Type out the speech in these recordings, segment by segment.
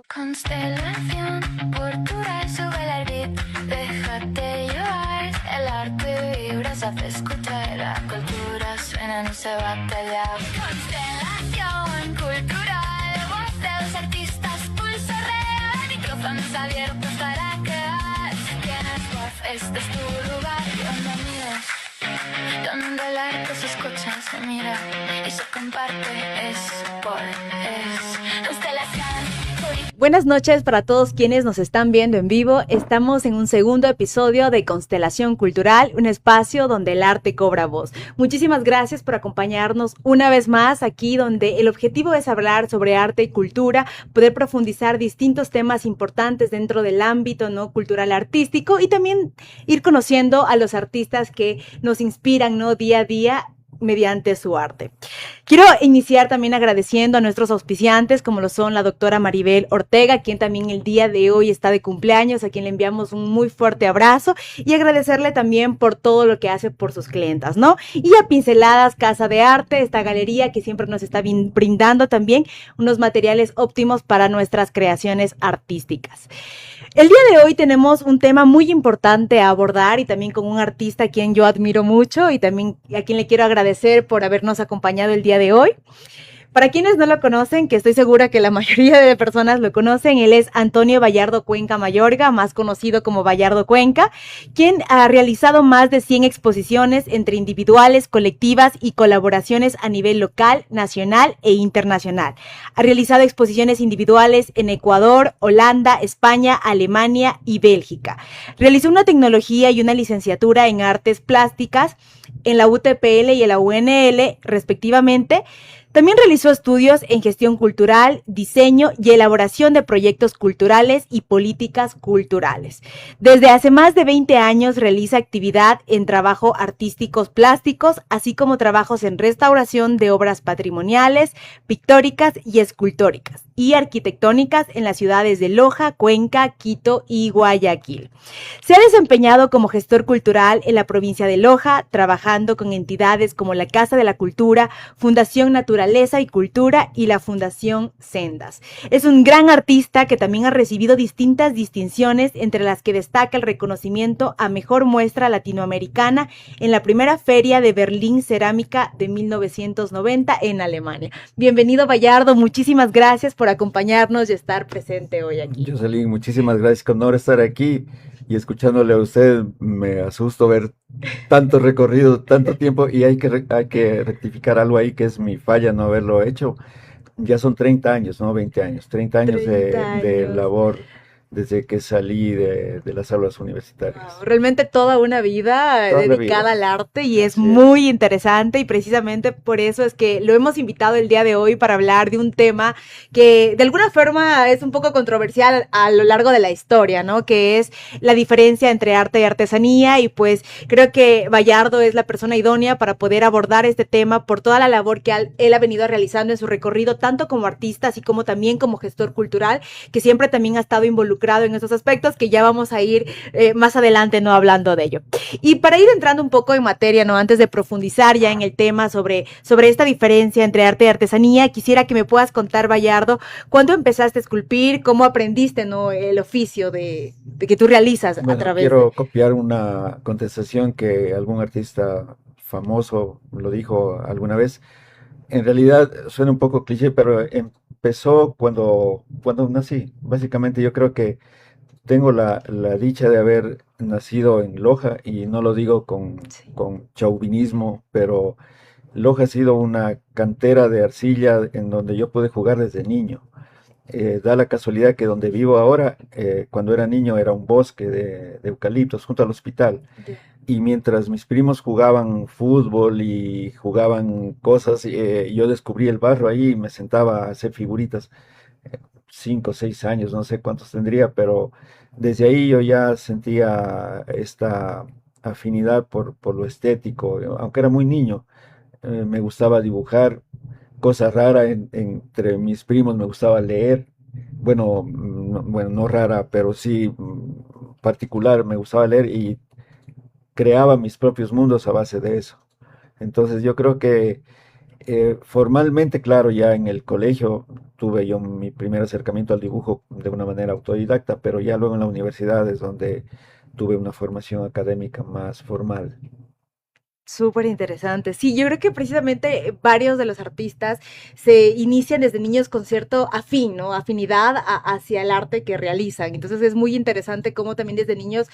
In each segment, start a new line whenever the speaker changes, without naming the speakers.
Constelación, cultura, sube el beat, déjate llevar, el arte vibra, se hace escuchar, la cultura suena, no se va a pelear. Constelación cultural, voz de los artistas, pulso real, micrófonos abiertos para crear. Tienes voz, este es tu lugar, bienvenidos. Donde el arte se escucha, se mira y se comparte, es constelación.
Buenas noches para todos quienes nos están viendo en vivo. Estamos en un segundo episodio de Constelación Cultural, un espacio donde el arte cobra voz. Muchísimas gracias por acompañarnos una vez más aquí, donde el objetivo es hablar sobre arte y cultura, poder profundizar distintos temas importantes dentro del ámbito, ¿no?, cultural artístico, y también ir conociendo a los artistas que nos inspiran, ¿no?, día a día mediante su arte. Quiero iniciar también agradeciendo a nuestros auspiciantes, como lo son la doctora Maribel Ortega, quien también el día de hoy está de cumpleaños, a quien le enviamos un muy fuerte abrazo, y agradecerle también por todo lo que hace por sus clientas, ¿no? Y a Pinceladas Casa de Arte, esta galería que siempre nos está brindando también unos materiales óptimos para nuestras creaciones artísticas. El día de hoy tenemos un tema muy importante a abordar, y también con un artista a quien yo admiro mucho y también a quien le quiero agradecer por habernos acompañado el día de hoy. Para quienes no lo conocen, que estoy segura que la mayoría de personas lo conocen, él es Antonio Bayardo Cuenca Mayorga, más conocido como Bayardo Cuenca, quien ha realizado más de 100 exposiciones entre individuales, colectivas y colaboraciones a nivel local, nacional e internacional. Ha realizado exposiciones individuales en Ecuador, Holanda, España, Alemania y Bélgica. Realizó una tecnología y una licenciatura en artes plásticas en la UTPL y en la UNL, respectivamente. También realizó estudios en gestión cultural, diseño y elaboración de proyectos culturales y políticas culturales. Desde hace más de 20 años realiza actividad en trabajo artísticos plásticos, así como trabajos en restauración de obras patrimoniales, pictóricas y escultóricas y arquitectónicas en las ciudades de Loja, Cuenca, Quito y Guayaquil. Se ha desempeñado como gestor cultural en la provincia de Loja, trabajando con entidades como la Casa de la Cultura, Fundación Naturaleza y Cultura y la Fundación Sendas. Es un gran artista que también ha recibido distintas distinciones, entre las que destaca el reconocimiento a Mejor Muestra Latinoamericana en la primera Feria de Berlín Cerámica de 1990 en Alemania. Bienvenido, Bayardo, muchísimas gracias por acompañarnos y estar presente hoy aquí.
Jocelyn, muchísimas gracias, con honor estar aquí y escuchándole a usted. Me asusto ver tanto recorrido, tanto tiempo, y hay que rectificar algo ahí que es mi falla no haberlo hecho. Ya son 30 años, no 20 años, 30 años de labor desde que salí de las aulas universitarias.
Wow, realmente toda una vida
Toda la
dedicada
vida.
al arte, y es
Así
muy interesante, y precisamente por eso es que lo hemos invitado el día de hoy para hablar de un tema que de alguna forma es un poco controversial a lo largo de la historia, ¿no? Que es la diferencia entre arte y artesanía, y pues creo que Bayardo es la persona idónea para poder abordar este tema por toda la labor que él ha venido realizando en su recorrido, tanto como artista, así como también como gestor cultural, que siempre también ha estado involucrado en estos aspectos, que ya vamos a ir más adelante, ¿no?, hablando de ello. Y para ir entrando un poco en materia, ¿no?, antes de profundizar ya en el tema sobre esta diferencia entre arte y artesanía, quisiera que me puedas contar, Bayardo, ¿cuándo empezaste a esculpir? ¿Cómo aprendiste, ¿no?, el oficio de que tú realizas a través
quiero copiar una contestación que algún artista famoso lo dijo alguna vez. En realidad suena un poco cliché, pero empezó cuando nací. Básicamente yo creo que tengo la dicha de haber nacido en Loja, y no lo digo
Sí.
con chauvinismo, pero Loja ha sido una cantera de arcilla en donde yo pude jugar desde niño. Da la casualidad que donde vivo ahora, cuando era niño, era un bosque de eucaliptos junto al hospital. Y mientras mis primos jugaban fútbol y jugaban cosas, yo descubrí el barro ahí y me sentaba a hacer figuritas. 5 o 6 años, no sé cuántos tendría, pero desde ahí yo ya sentía esta afinidad por lo estético. Aunque era muy niño, me gustaba dibujar, cosa rara entre mis primos. Me gustaba leer. Bueno, bueno, no rara, pero sí particular. Me gustaba leer y creaba mis propios mundos a base de eso. Entonces yo creo que Formalmente, claro, ya en el colegio tuve yo mi primer acercamiento al dibujo de una manera autodidacta, pero ya luego en la universidad es donde tuve una formación académica más formal.
Súper interesante. Sí, yo creo que precisamente varios de los artistas se inician desde niños con cierto afín, ¿no? Afinidad hacia el arte que realizan. Entonces es muy interesante cómo también desde niños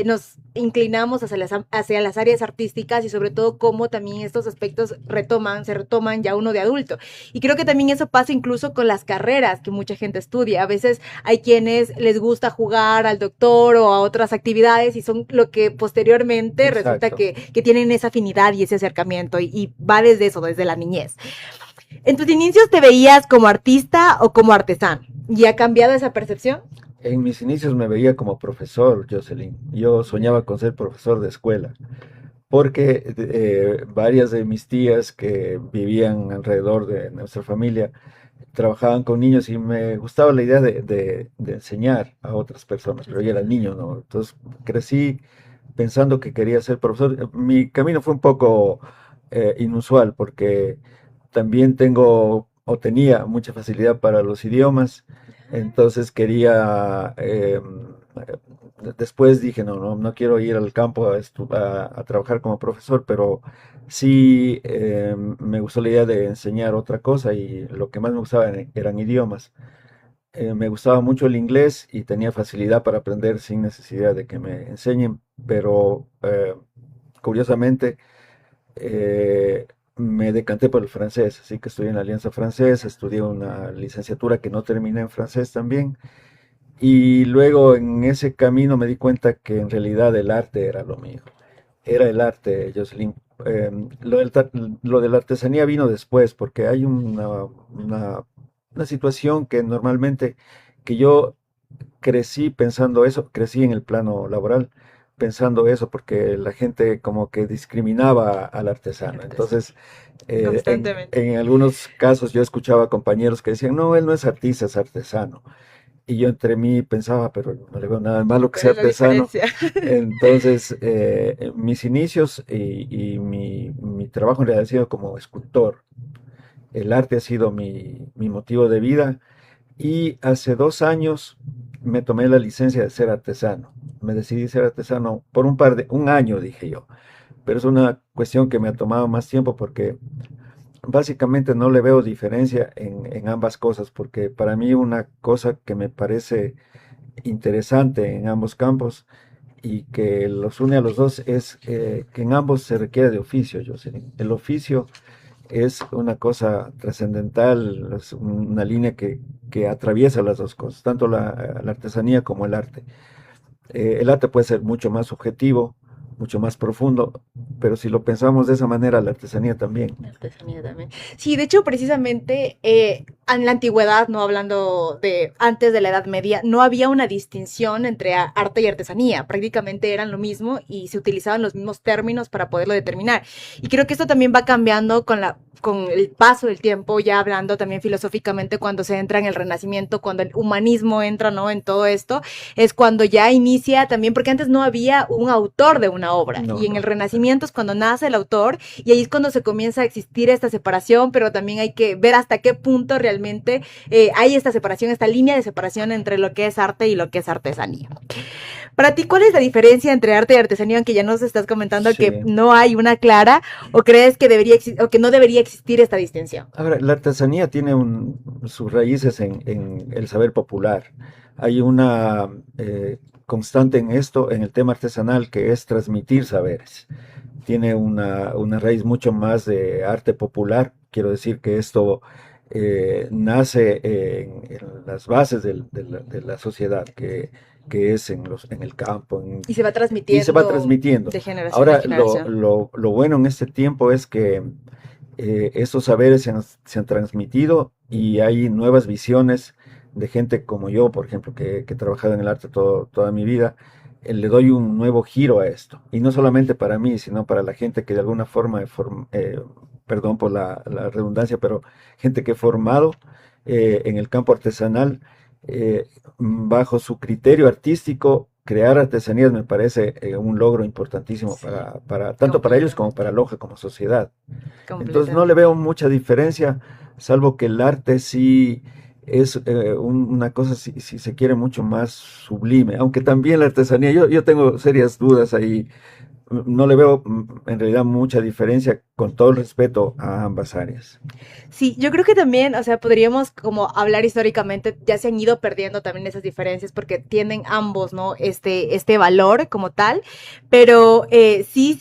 nos inclinamos hacia las áreas artísticas y sobre todo cómo también estos aspectos se retoman ya uno de adulto. Y creo que también eso pasa incluso con las carreras que mucha gente estudia. A veces hay quienes les gusta jugar al doctor o a otras actividades y son lo que posteriormente resulta
Exacto.
que tienen esa afinidad y ese acercamiento y va desde eso, desde la niñez. ¿En tus inicios te veías como artista o como artesano? ¿Y ha cambiado esa percepción?
En mis inicios me veía como profesor, Jocelyn. Yo soñaba con ser profesor de escuela, porque varias de mis tías que vivían alrededor de nuestra familia trabajaban con niños y me gustaba la idea de enseñar a otras personas, pero yo era niño, ¿no? Entonces crecí pensando que quería ser profesor. Mi camino fue un poco inusual porque también tengo o tenía mucha facilidad para los idiomas, entonces quería, después dije, no quiero ir al campo a trabajar como profesor, pero sí me gustó la idea de enseñar otra cosa y lo que más me gustaba eran idiomas. Me gustaba mucho el inglés y tenía facilidad para aprender sin necesidad de que me enseñen, pero curiosamente me decanté por el francés, así que estudié en la Alianza Francesa, estudié una licenciatura que no terminé en francés también, y luego en ese camino me di cuenta que en realidad el arte era lo mío, era el arte, Jocelyn. Lo de la artesanía vino después, porque hay una situación que normalmente, que yo crecí pensando eso, crecí en el plano laboral pensando eso, porque la gente como que discriminaba al artesano. Entonces,
Constantemente.
en algunos casos yo escuchaba compañeros que decían, no, él no es artista, es artesano. Y yo entre mí pensaba, pero no le veo nada de malo que
¿Cuál
sea
es la
artesano.
diferencia?
Entonces, mis inicios y mi trabajo en realidad ha sido como escultor. El arte ha sido mi motivo de vida y hace 2 años me tomé la licencia de ser artesano. Me decidí ser artesano por un año, dije yo. Pero es una cuestión que me ha tomado más tiempo porque básicamente no le veo diferencia en ambas cosas, porque para mí una cosa que me parece interesante en ambos campos y que los une a los dos es que en ambos se requiere de oficio, Jocelyn. El oficio es una cosa trascendental, es una línea que atraviesa las dos cosas, tanto la artesanía como el arte. El arte puede ser mucho más subjetivo, mucho más profundo, pero si lo pensamos de esa manera, la artesanía también.
La artesanía también. Sí, de hecho, precisamente en la antigüedad, no hablando de antes de la Edad Media, no había una distinción entre arte y artesanía. Prácticamente eran lo mismo y se utilizaban los mismos términos para poderlo determinar. Y creo que esto también va cambiando con el paso del tiempo, ya hablando también filosóficamente cuando se entra en el Renacimiento, cuando el humanismo entra, ¿no? En todo esto, es cuando ya inicia también, porque antes no había un autor de una obra,
No,
y en el
no.
Renacimiento es cuando nace el autor, y ahí es cuando se comienza a existir esta separación, pero también hay que ver hasta qué punto realmente hay esta separación, esta línea de separación entre lo que es arte y lo que es artesanía. Para ti, ¿cuál es la diferencia entre arte y artesanía? Aunque ya nos estás comentando que
Sí.
no hay una clara, o crees que o que no debería existir esta distinción.
Ahora, la artesanía tiene sus raíces en el saber popular. Hay una constante en esto, en el tema artesanal, que es transmitir saberes. Tiene una raíz mucho más de arte popular. Quiero decir que esto nace en las bases de la sociedad, que es en el campo,
Y se va
y se va
transmitiendo
transmitiendo.
de generación en
Ahora,
generación.
lo bueno en este tiempo es que estos saberes se han transmitido y hay nuevas visiones de gente como yo, por ejemplo, que he trabajado en el arte toda mi vida. Le doy un nuevo giro a esto. Y no solamente para mí, sino para la gente que de alguna forma, perdón por la redundancia, pero gente que he formado en el campo artesanal, bajo su criterio artístico, crear artesanías me parece un logro importantísimo
Sí,
tanto para ellos como
completamente,
para Loja como sociedad. Entonces no le
completamente.
veo mucha diferencia, salvo que el arte sí es una cosa, si se quiere, mucho más sublime, aunque también la artesanía, yo tengo serias dudas ahí, no le veo en realidad mucha diferencia con todo el respeto a ambas áreas.
Sí, yo creo que también, o sea, podríamos como hablar históricamente, ya se han ido perdiendo también esas diferencias porque tienen ambos, ¿no? Este valor como tal, pero sí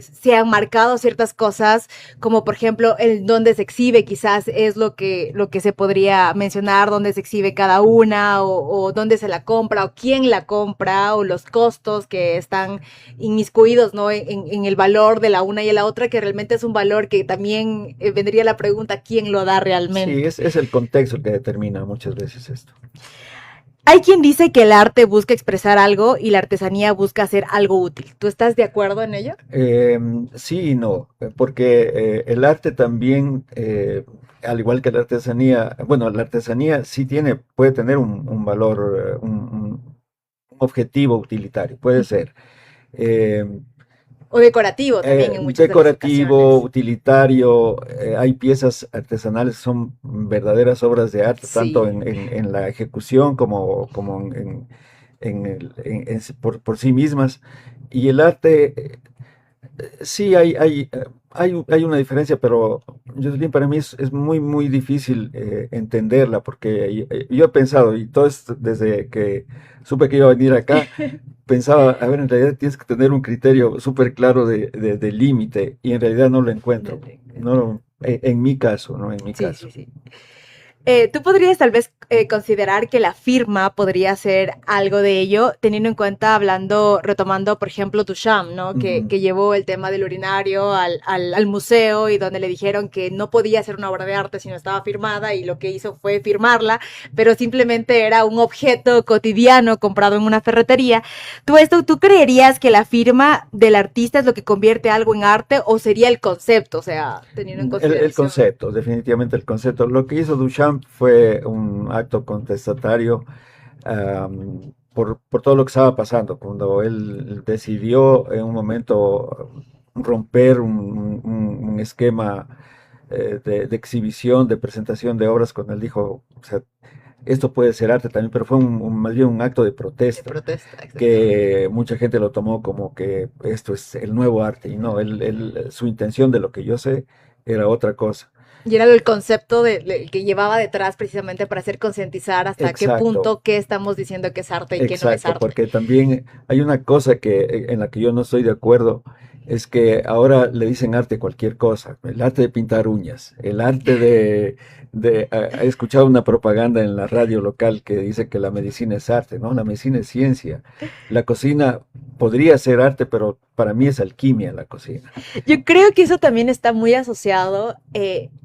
se han marcado ciertas cosas, como por ejemplo el dónde se exhibe, quizás es lo que se podría mencionar, dónde se exhibe cada una, o dónde se la compra, o quién la compra, o los costos que están inmiscuidos, ¿no? En el valor de la una y la otra, que realmente es un valor que también vendría la pregunta, ¿quién lo da
Sí,
realmente?
es el contexto el que determina muchas veces esto.
Hay quien dice que el arte busca expresar algo y la artesanía busca hacer algo útil. ¿Tú estás de acuerdo en ello?
Sí y no, porque el arte también, al igual que la artesanía, bueno, la artesanía sí puede tener un valor, un objetivo utilitario, puede ser. Eh,
O decorativo también en muchas de las
Decorativo,
ocasiones.
utilitario, hay piezas artesanales que son verdaderas obras de arte, tanto
Sí.
en la ejecución como por sí mismas. Y el arte, sí, hay una diferencia, pero Jocelyn, para mí es muy, muy difícil entenderla, porque yo he pensado, y todo esto desde que supe que iba a venir acá, pensaba, a ver, en realidad tienes que tener un criterio súper claro de límite, y en realidad no lo
No
encuentro.
te
No,
encuentras.
en mi caso, ¿no? En mi
Sí,
caso.
sí, sí. Tú podrías tal vez considerar que la firma podría ser algo de ello, teniendo en cuenta, hablando, retomando, por ejemplo, Duchamp, ¿no?
Ujú.
Que llevó el tema del urinario al museo y donde le dijeron que no podía ser una obra de arte si no estaba firmada y lo que hizo fue firmarla, pero simplemente era un objeto cotidiano comprado en una ferretería. ¿Tú creerías que la firma del artista es lo que convierte algo en arte o sería el concepto? O sea, teniendo en
El
consideración.
concepto, definitivamente el concepto. Lo que hizo Duchamp fue un acto contestatario por todo lo que estaba pasando, cuando él decidió en un momento romper un esquema de exhibición, de presentación de obras, cuando él dijo, o sea, esto puede ser arte también, pero fue más bien un acto de
De
protesta,
protesta, exactamente.
que mucha gente lo tomó como que esto es el nuevo arte, y no, su intención de lo que yo sé era otra cosa.
Y era el concepto que llevaba detrás precisamente para hacer concientizar hasta qué
Exacto,
punto qué estamos diciendo que es arte y qué no es
exacto,
arte.
porque también hay una cosa en la que yo no estoy de acuerdo, es que ahora le dicen arte a cualquier cosa, el arte de pintar uñas, el arte he escuchado una propaganda en la radio local que dice que la medicina es arte, ¿no? La medicina es ciencia, la cocina podría ser arte, pero para mí es alquimia la cocina.
Yo creo que eso también está muy asociado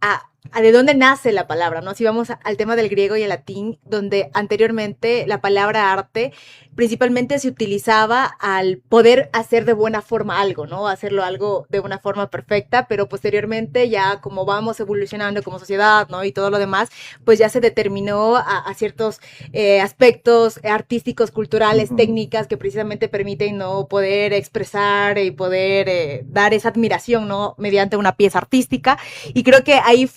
a de dónde nace la palabra, ¿no? Si vamos al tema del griego y el latín, donde anteriormente la palabra arte principalmente se utilizaba al poder hacer de buena forma algo, ¿no? Hacerlo algo de una forma perfecta, pero posteriormente ya como vamos evolucionando como sociedad, ¿no? Y todo lo demás, pues ya se determinó a ciertos aspectos artísticos, culturales,
Ujú.
técnicas que precisamente permiten, ¿no? Poder expresar y poder dar esa admiración, ¿no? Mediante una pieza artística. Y creo que ahí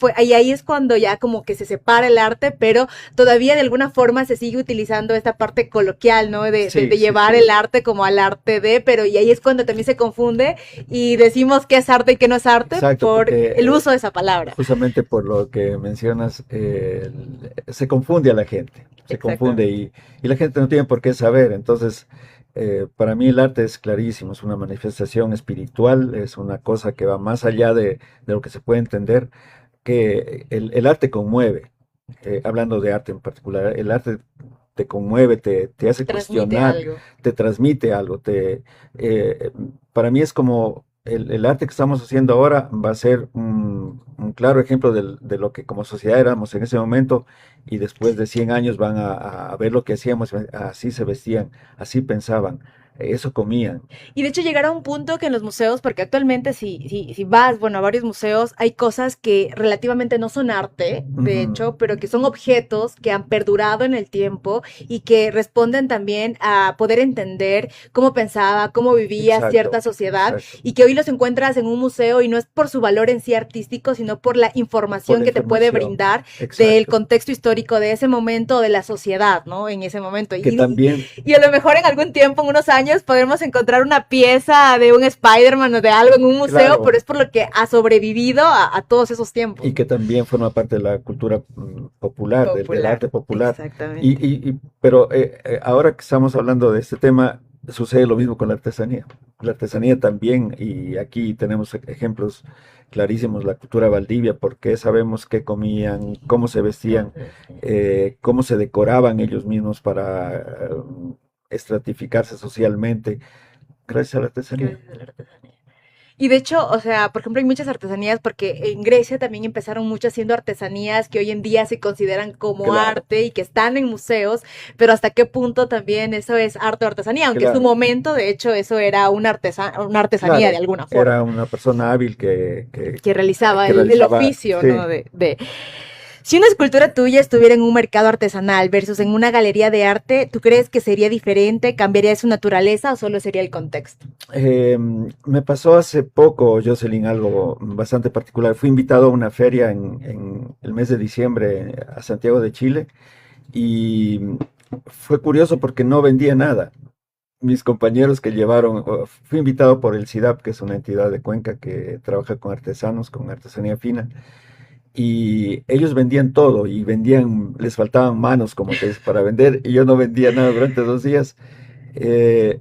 es cuando ya como que se separa el arte, pero todavía de alguna forma se sigue utilizando esta parte coloquial, ¿no?
Sí,
De
sí,
llevar
sí.
el arte como al arte de, pero y ahí es cuando también se confunde y decimos que es arte y que no es arte
Exacto,
por
porque
el uso de esa palabra.
justamente por lo que mencionas, se confunde a la gente, se confunde
Exactamente.
y la gente no tiene por qué saber. Entonces, para mí el arte es clarísimo, es una manifestación espiritual, es una cosa que va más allá de lo que se puede entender, que el arte conmueve, hablando de arte en particular, el arte te conmueve, te hace
Transmite
cuestionar,
algo.
te transmite algo. Eh, para mí es como el arte que estamos haciendo ahora va a ser un claro ejemplo de lo que como sociedad éramos en ese momento y después de 100 años van a ver lo que hacíamos, así se vestían, así pensaban. eso comían.
Y de hecho llegar a un punto que en los museos, porque actualmente si vas, bueno, a varios museos, hay cosas que relativamente no son arte, de
Ujú,
hecho, pero que son objetos que han perdurado en el tiempo y que responden también a poder entender cómo pensaba, cómo vivía cierta
exacto,
sociedad
exacto.
y que hoy los encuentras en un museo y no es por su valor en sí artístico, sino por la
Por
información
la
que te puede
información,
brindar del
exacto.
contexto histórico de ese momento, de la sociedad, ¿no? En ese momento.
Que también,
Y a lo mejor en algún tiempo, en unos años, podremos encontrar una pieza de un Spider-Man o de algo en un museo, pero
claro,
es por lo que ha sobrevivido a todos esos tiempos.
y que también forma parte de la cultura popular, del
Popular,
arte popular.
exactamente.
Pero ahora que estamos hablando de este tema, sucede lo mismo con la artesanía. La artesanía también, y aquí tenemos ejemplos clarísimos, la cultura Valdivia, porque sabemos qué comían, cómo se vestían, cómo se decoraban ellos mismos para estratificarse socialmente, gracias a la artesanía.
Gracias a la artesanía. Y de hecho, o sea, por ejemplo, hay muchas artesanías, porque en Grecia también empezaron muchas siendo artesanías que hoy en día se consideran como
Claro,
arte y que están en museos, pero hasta qué punto también eso es arte o artesanía, aunque en su
claro.
momento, de hecho, eso era una artesanía de
Claro,
alguna
era
forma,
una persona hábil
que realizaba
que
el
realizaba,
oficio, ¿no?
sí.
Si una escultura tuya estuviera en un mercado artesanal versus en una galería de arte, ¿tú crees que sería diferente? ¿Cambiaría su naturaleza o solo sería el contexto?
Me pasó hace poco, Jocelyn, algo bastante particular. Fui invitado a una feria en el mes de diciembre a Santiago de Chile y fue curioso porque no vendía nada. Mis compañeros que llevaron, fui invitado por el CIDAP, que es una entidad de Cuenca que trabaja con artesanos, con artesanía fina, y ellos vendían todo y vendían, les faltaban manos, como te dice, para vender, y yo no vendía nada durante 2 días. Eh,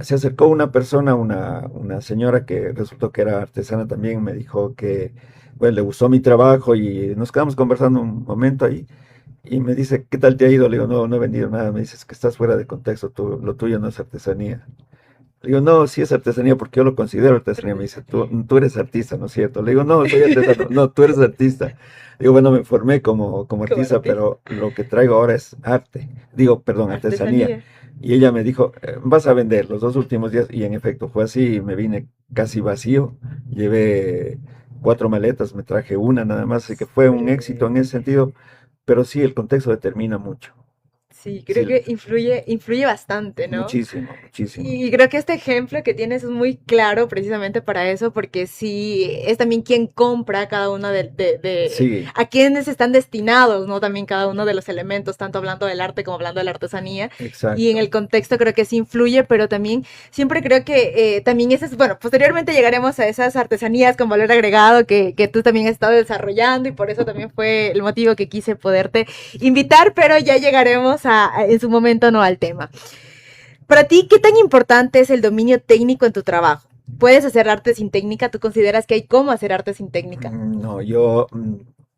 Se acercó una persona, una señora que resultó que era artesana también, me dijo que, bueno, le gustó mi trabajo y nos quedamos conversando un momento ahí y me dice, ¿qué tal te ha ido? Le digo, no, no he vendido nada. Me dices que estás fuera de contexto, lo tuyo no es artesanía. Le digo, no, sí es artesanía porque yo lo considero artesanía. Me dice, tú eres artista, ¿no es cierto? Le digo, no, soy artesano. No, tú eres artista. Digo, bueno, me formé como
Como
artista,
artista.
pero lo que traigo ahora es arte. Digo, perdón, artesanía.
Artesanía.
Y ella me dijo, vas a vender los 2 últimos días. Y en efecto fue así, me vine casi vacío. Llevé 4 maletas, me traje una nada más, así que fue un éxito en ese sentido. Pero sí, el contexto determina mucho.
Sí, creo
Sí,
que influye bastante, ¿no?
muchísimo, muchísimo.
Y creo que este ejemplo que tienes es muy claro precisamente para eso, porque sí es también quien compra cada uno
Sí,
a quienes están destinados, ¿no? También cada uno de los elementos, tanto hablando del arte como hablando de la artesanía. Y en
exacto.
el contexto creo que sí influye, pero también siempre creo que también ese es, bueno, posteriormente llegaremos a esas artesanías con valor agregado que tú también has estado desarrollando y por eso también fue el motivo que quise poderte invitar, pero ya llegaremos en su momento no al tema. Para ti, ¿qué tan importante es el dominio técnico en tu trabajo? ¿Puedes hacer arte sin técnica? ¿Tú consideras que hay cómo hacer arte sin técnica?
No, yo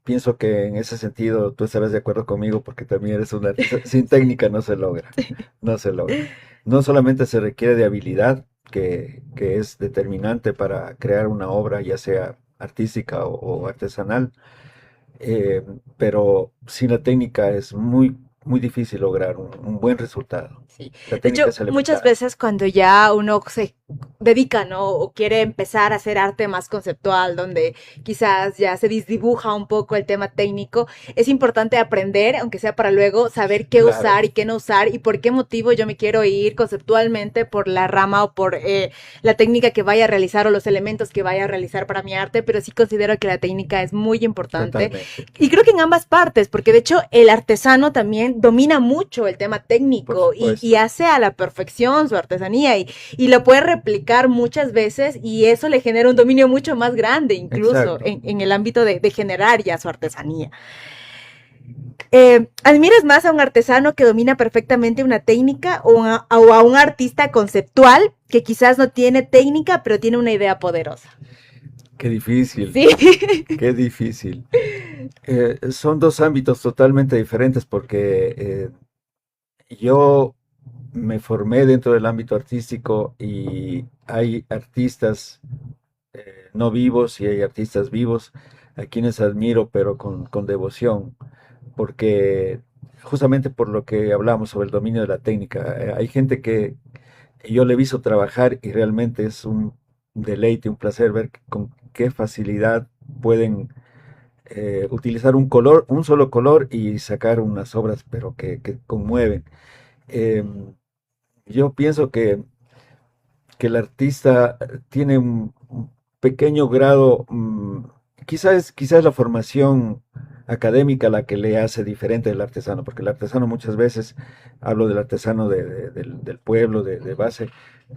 pienso que en ese sentido tú estarás de acuerdo conmigo porque también eres un artista. Sin técnica no se logra, no se logra. No solamente se requiere de habilidad, que es determinante para crear una obra, ya sea artística o artesanal, eh, pero sin la técnica es muy difícil lograr un buen resultado.
Sí.
La
De
técnica
hecho,
es
muchas
elemental.
veces cuando ya uno se dedica, ¿no? O quiere empezar a hacer arte más conceptual, donde quizás ya se disdibuja un poco el tema técnico, es importante aprender, aunque sea para luego saber qué
Claro,
usar y qué no usar y por qué motivo yo me quiero ir conceptualmente por la rama o por la técnica que vaya a realizar o los elementos que vaya a realizar para mi arte, pero sí considero que la técnica es muy importante
totalmente,
y creo que en ambas partes, porque de hecho el artesano también domina mucho el tema
por
técnico y
supuesto.
hace a la perfección su artesanía y lo puede replicar muchas veces y eso le genera un dominio mucho más grande incluso
Exacto.
en el ámbito de generar ya su artesanía. ¿Admiras más a un artesano que domina perfectamente una técnica o a un artista conceptual que quizás no tiene técnica pero tiene una idea poderosa?
Qué difícil,
Sí.
qué difícil. Son dos ámbitos totalmente diferentes porque yo me formé dentro del ámbito artístico y hay artistas no vivos y hay artistas vivos a quienes admiro, pero con devoción, porque justamente por lo que hablamos sobre el dominio de la técnica, hay gente yo le he visto trabajar y realmente es un deleite, un placer ver con qué facilidad pueden utilizar un color, un solo color y sacar unas obras, pero que conmueven. Em, yo pienso que el artista tiene un pequeño grado, quizás la formación académica la que le hace diferente del artesano, porque el artesano muchas veces, hablo del artesano del pueblo, de base,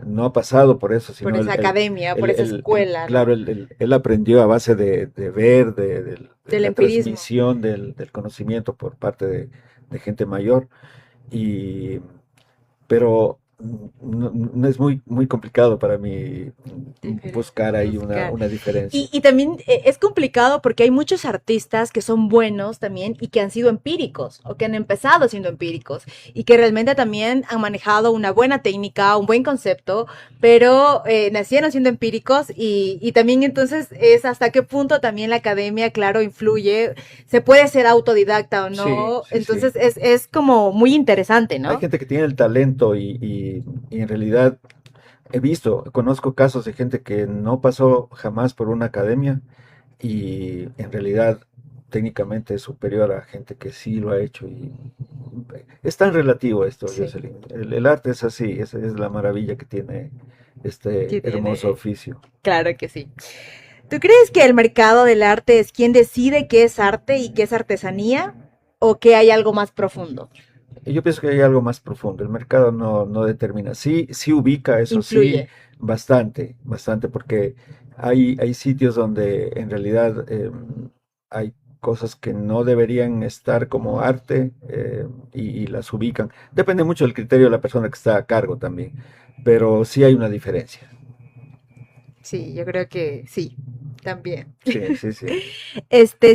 no ha pasado por eso,
Por
sino
esa academia, por esa escuela,
claro,
¿no?
él aprendió a base de ver, de
Del
la
empirismo.
transmisión del conocimiento por parte de gente mayor, y pero no es muy complicado para mí buscar ahí
Buscar.
una diferencia.
Y también es complicado porque hay muchos artistas que son buenos también y que han sido empíricos o que han empezado siendo empíricos y que realmente también han manejado una buena técnica, un buen concepto, pero nacieron siendo empíricos y también entonces es hasta qué punto también la academia, claro, influye, se puede ser autodidacta o
Sí,
no,
sí, sí.
entonces es como muy interesante,
Hay
¿no?
gente que tiene el talento y en realidad conozco casos de gente que no pasó jamás por una academia y en realidad técnicamente es superior a gente que sí lo ha hecho y es tan relativo esto,
Sí,
Jocelyn. El arte es así, esa es la maravilla que tiene
que
este hermoso
tiene,
oficio.
claro que sí. ¿Tú crees que el mercado del arte es quien decide qué es arte y qué es artesanía? ¿O que hay algo más profundo?
Y yo pienso que hay algo más profundo. El mercado no determina. Sí, sí ubica, eso sí,
Influye.
bastante, porque hay sitios donde en realidad hay cosas que no deberían estar como arte y las ubican. Depende mucho del criterio de la persona que está a cargo también, pero sí hay una diferencia.
Sí, yo creo que sí, también.
Sí, sí, sí.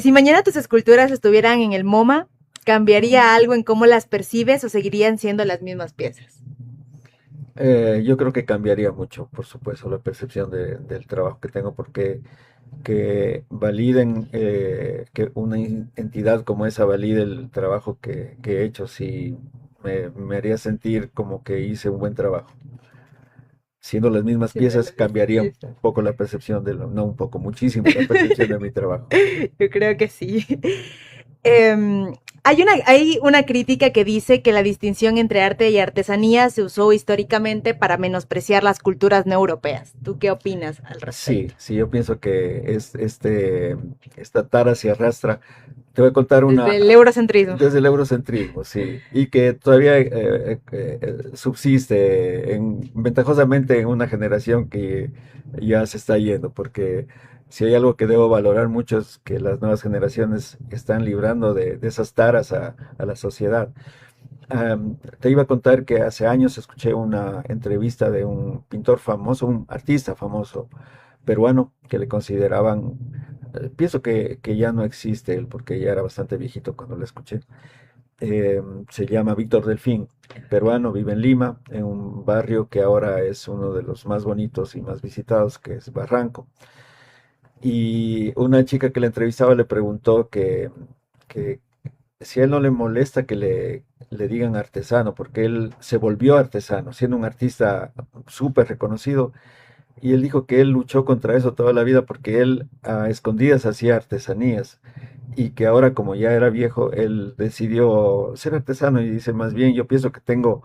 Si mañana tus esculturas estuvieran en el MoMA, ¿cambiaría algo en cómo las percibes o seguirían siendo las mismas piezas?
Yo creo que cambiaría mucho, por supuesto, la percepción del trabajo que tengo, porque que validen, que una entidad como esa valide el trabajo que he hecho, sí me haría sentir como que hice un buen trabajo. Siendo las mismas
Siendo
piezas,
las mismas
cambiaría un
piezas.
poco la percepción no un poco, muchísimo la percepción de mi trabajo.
Yo creo que sí. Hay una crítica que dice que la distinción entre arte y artesanía se usó históricamente para menospreciar las culturas no europeas. ¿Tú qué opinas al
Sí,
respecto?
sí, yo pienso que esta tara se arrastra. Te voy a contar
Desde
una,
el eurocentrismo.
desde el eurocentrismo, sí, y que todavía subsiste ventajosamente en una generación que ya se está yendo, porque si hay algo que debo valorar mucho es que las nuevas generaciones están librando de esas taras a la sociedad. Te iba a contar que hace años escuché una entrevista de un pintor famoso, un artista famoso peruano que le consideraban, pienso que ya no existe él porque ya era bastante viejito cuando lo escuché. Se llama Víctor Delfín, peruano, vive en Lima, en un barrio que ahora es uno de los más bonitos y más visitados, que es Barranco. Y una chica que le entrevistaba le preguntó que si a él no le molesta que le digan artesano, porque él se volvió artesano, siendo un artista súper reconocido, y él dijo que él luchó contra eso toda la vida porque él a escondidas hacía artesanías y que ahora como ya era viejo, él decidió ser artesano y dice, más bien yo pienso que tengo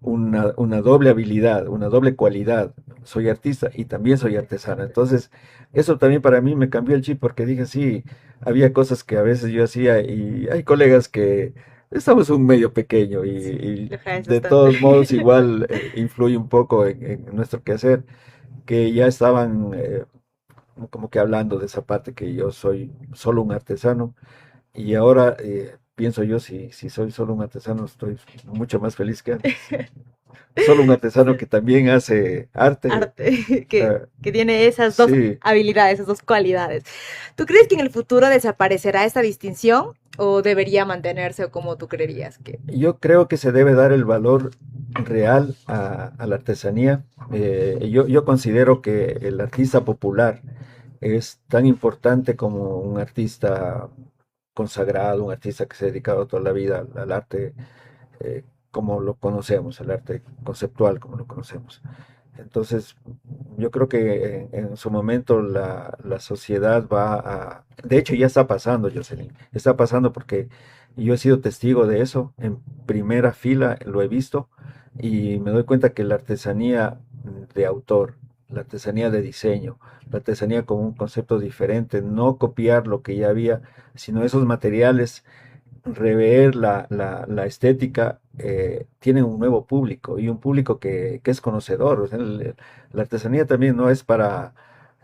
una doble habilidad, una doble cualidad. Soy artista y también soy artesano. Entonces, eso también para mí me cambió el chip porque dije, sí, había cosas que a veces yo hacía y hay colegas que estamos un medio pequeño y
Lo es
de
bastante.
todos modos igual influye un poco en nuestro quehacer, que ya estaban como que hablando de esa parte que yo soy solo un artesano y ahora pienso yo, si soy solo un artesano, estoy mucho más feliz que antes. Solo un artesano que también hace arte.
Arte,
eh,
que tiene esas dos
sí,
habilidades, esas dos cualidades. ¿Tú crees que en el futuro desaparecerá esta distinción o debería mantenerse o como tú creerías que?
yo creo que se debe dar el valor real a la artesanía. Yo considero que el artista popular es tan importante como un artista consagrado, un artista que se ha dedicado toda la vida al arte. como lo conocemos, el arte conceptual como lo conocemos. Entonces, yo creo que en su momento la sociedad va a... De hecho, ya está pasando, Jocelyn. Está pasando porque yo he sido testigo de eso. En primera fila lo he visto y me doy cuenta que la artesanía de autor, la artesanía de diseño, la artesanía con un concepto diferente, no copiar lo que ya había, sino esos materiales rever la estética, tienen un nuevo público y un público que es conocedor. O sea, la artesanía también no es para,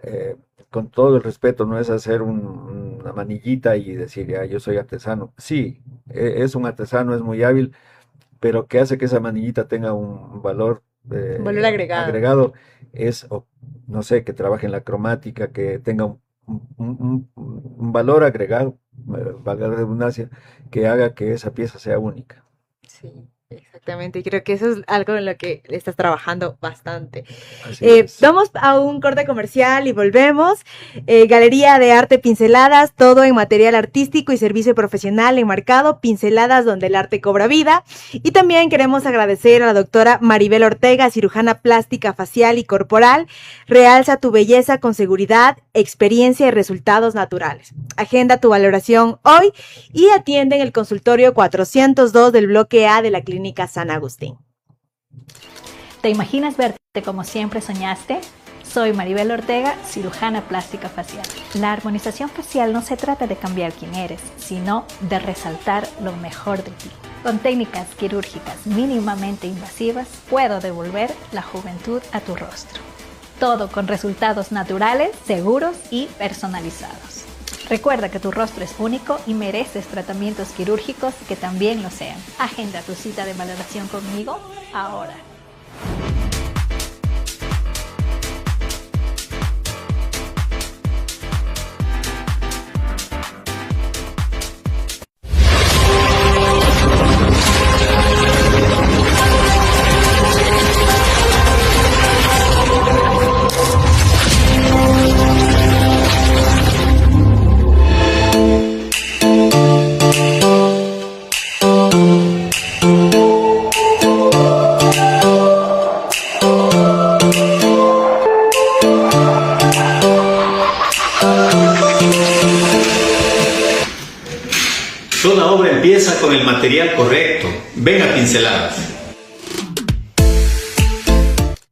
eh, con todo el respeto, no es hacer una manillita y decir, ya, yo soy artesano. Sí, es un artesano, es muy hábil, pero que hace que esa manillita tenga un valor
Valor agregado.
agregado es, no sé, que trabaje en la cromática, que tenga un valor agregado, valga la redundancia, que haga que esa pieza sea única.
Sí, exactamente. Y creo que eso es algo en lo que estás trabajando bastante.
Así es.
Vamos a un corte comercial y volvemos. Galería de Arte Pinceladas, todo en material artístico y servicio profesional enmarcado, pinceladas donde el arte cobra vida. Y también queremos agradecer a la doctora Maribel Ortega, cirujana plástica facial y corporal. Realza tu belleza con seguridad, experiencia y resultados naturales. Agenda tu valoración hoy y atiende en el consultorio 402 del bloque A de la Clínica San Agustín.
¿Te imaginas verte como siempre soñaste? Soy Maribel Ortega, cirujana plástica facial. La armonización facial no se trata de cambiar quién eres, sino de resaltar lo mejor de ti. Con técnicas quirúrgicas mínimamente invasivas, puedo devolver la juventud a tu rostro. Todo con resultados naturales, seguros y personalizados. Recuerda que tu rostro es único y mereces tratamientos quirúrgicos que también lo sean. Agenda tu cita de valoración conmigo ahora.
Toda obra empieza con el material correcto. Ven a Pinceladas.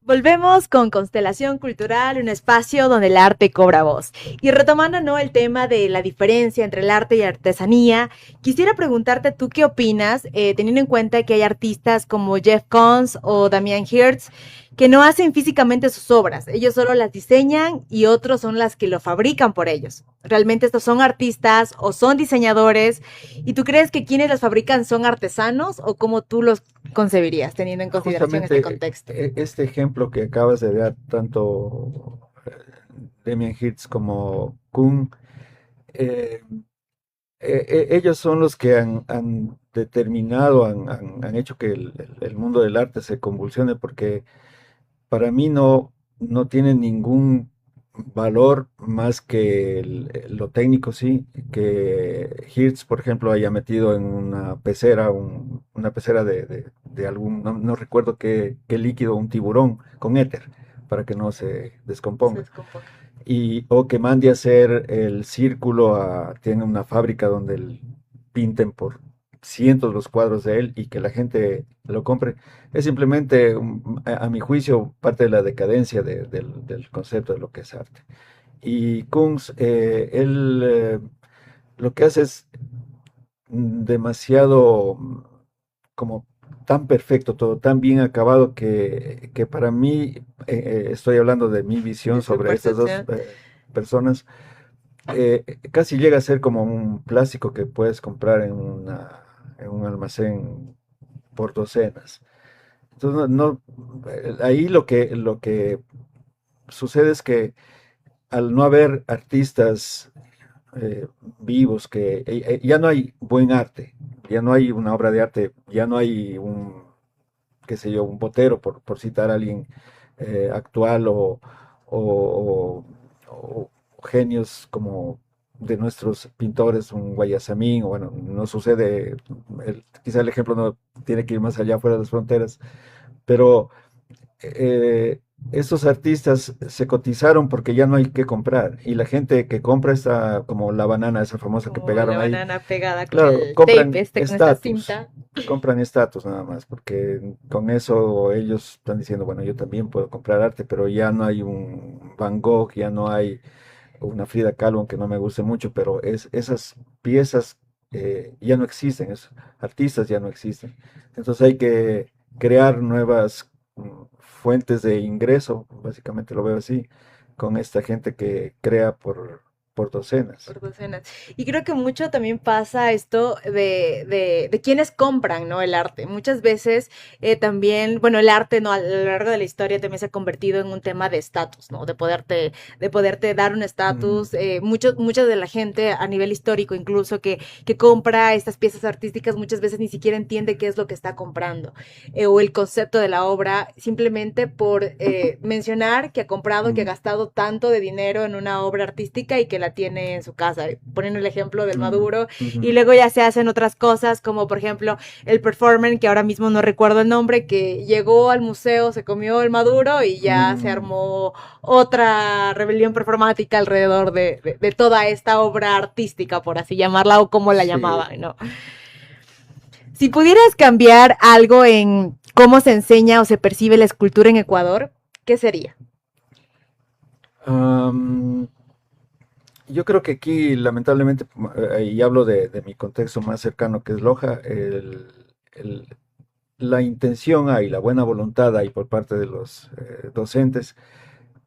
Volvemos con Constelación Cultural, un espacio donde el arte cobra voz. Y retomando, ¿no?, el tema de la diferencia entre el arte y artesanía, quisiera preguntarte tú qué opinas, teniendo en cuenta que hay artistas como Jeff Koons o Damien Hirst que no hacen físicamente sus obras, ellos solo las diseñan y otros son las que lo fabrican por ellos. ¿Realmente estos son artistas o son diseñadores? ¿Y tú crees que quienes las fabrican son artesanos o cómo tú los concebirías, teniendo en consideración este contexto?
Este ejemplo que acabas de dar, tanto Damien Hirst como Kuhn, eh, ellos son los que han determinado, han hecho que el mundo del arte se convulsione, porque para mí no tiene ningún valor más que lo técnico, sí, que Hirtz, por ejemplo, haya metido en una pecera, una pecera de algún, no recuerdo qué líquido, un tiburón con éter, para que no se descomponga. O que mande a hacer el círculo, tiene una fábrica donde pinten por cientos los cuadros de él y que la gente lo compre. Es simplemente, a mi juicio, parte de la decadencia del concepto de lo que es arte. Y Kunz, él lo que hace es demasiado como tan perfecto, todo tan bien acabado que para mí, estoy hablando de mi visión sobre estas dos personas, casi llega a ser como un plástico que puedes comprar en un almacén por docenas. Entonces, ahí lo que sucede es que al no haber artistas vivos, que ya no hay buen arte, ya no hay una obra de arte, ya no hay qué sé yo, un Botero, por citar a alguien actual, o genios como de nuestros pintores, un Guayasamín, o bueno, no sucede, quizá el ejemplo no tiene que ir más allá fuera de las fronteras, pero eh, estos artistas se cotizaron porque ya no hay que comprar y la gente que compra está como la banana esa famosa que
Como
pegaron
la
ahí,
banana pegada con
claro,
el
compran
tape con esta
estatus,
cinta.
compran estatus nada más, porque con eso ellos están diciendo, bueno, yo también puedo comprar arte, pero ya no hay un Van Gogh, ya no hay una Frida Kahlo, aunque no me guste mucho, pero esas piezas ya no existen, esos artistas ya no existen. Entonces hay que crear nuevas fuentes de ingreso, básicamente lo veo así, con esta gente que crea por docenas.
Por docenas. Y creo que mucho también pasa esto de quienes compran, ¿no? El arte. Muchas veces también, bueno, el arte, ¿no? A lo largo de la historia también se ha convertido en un tema de estatus, ¿no? De poderte dar un
Mm,
estatus. Mucha de la gente a nivel histórico incluso que compra estas piezas artísticas muchas veces ni siquiera entiende qué es lo que está comprando o el concepto de la obra, simplemente por mencionar que ha comprado, que ha
mm,
gastado tanto de dinero en una obra artística y que la tiene en su casa, poniendo el ejemplo del
mm,
Maduro, y
ujú,
luego ya se hacen otras cosas, como por ejemplo el performer, que ahora mismo no recuerdo el nombre, que llegó al museo, se comió el Maduro y ya se
mm,
armó otra rebelión performática alrededor de toda esta obra artística, por así llamarla, o como la
sí.
llamaban, ¿no? Si pudieras cambiar algo en cómo se enseña o se percibe la escultura en Ecuador, ¿qué sería?
Am, yo creo que aquí, lamentablemente, y hablo de mi contexto más cercano, que es Loja, el- la intención hay, la buena voluntad hay por parte de los docentes,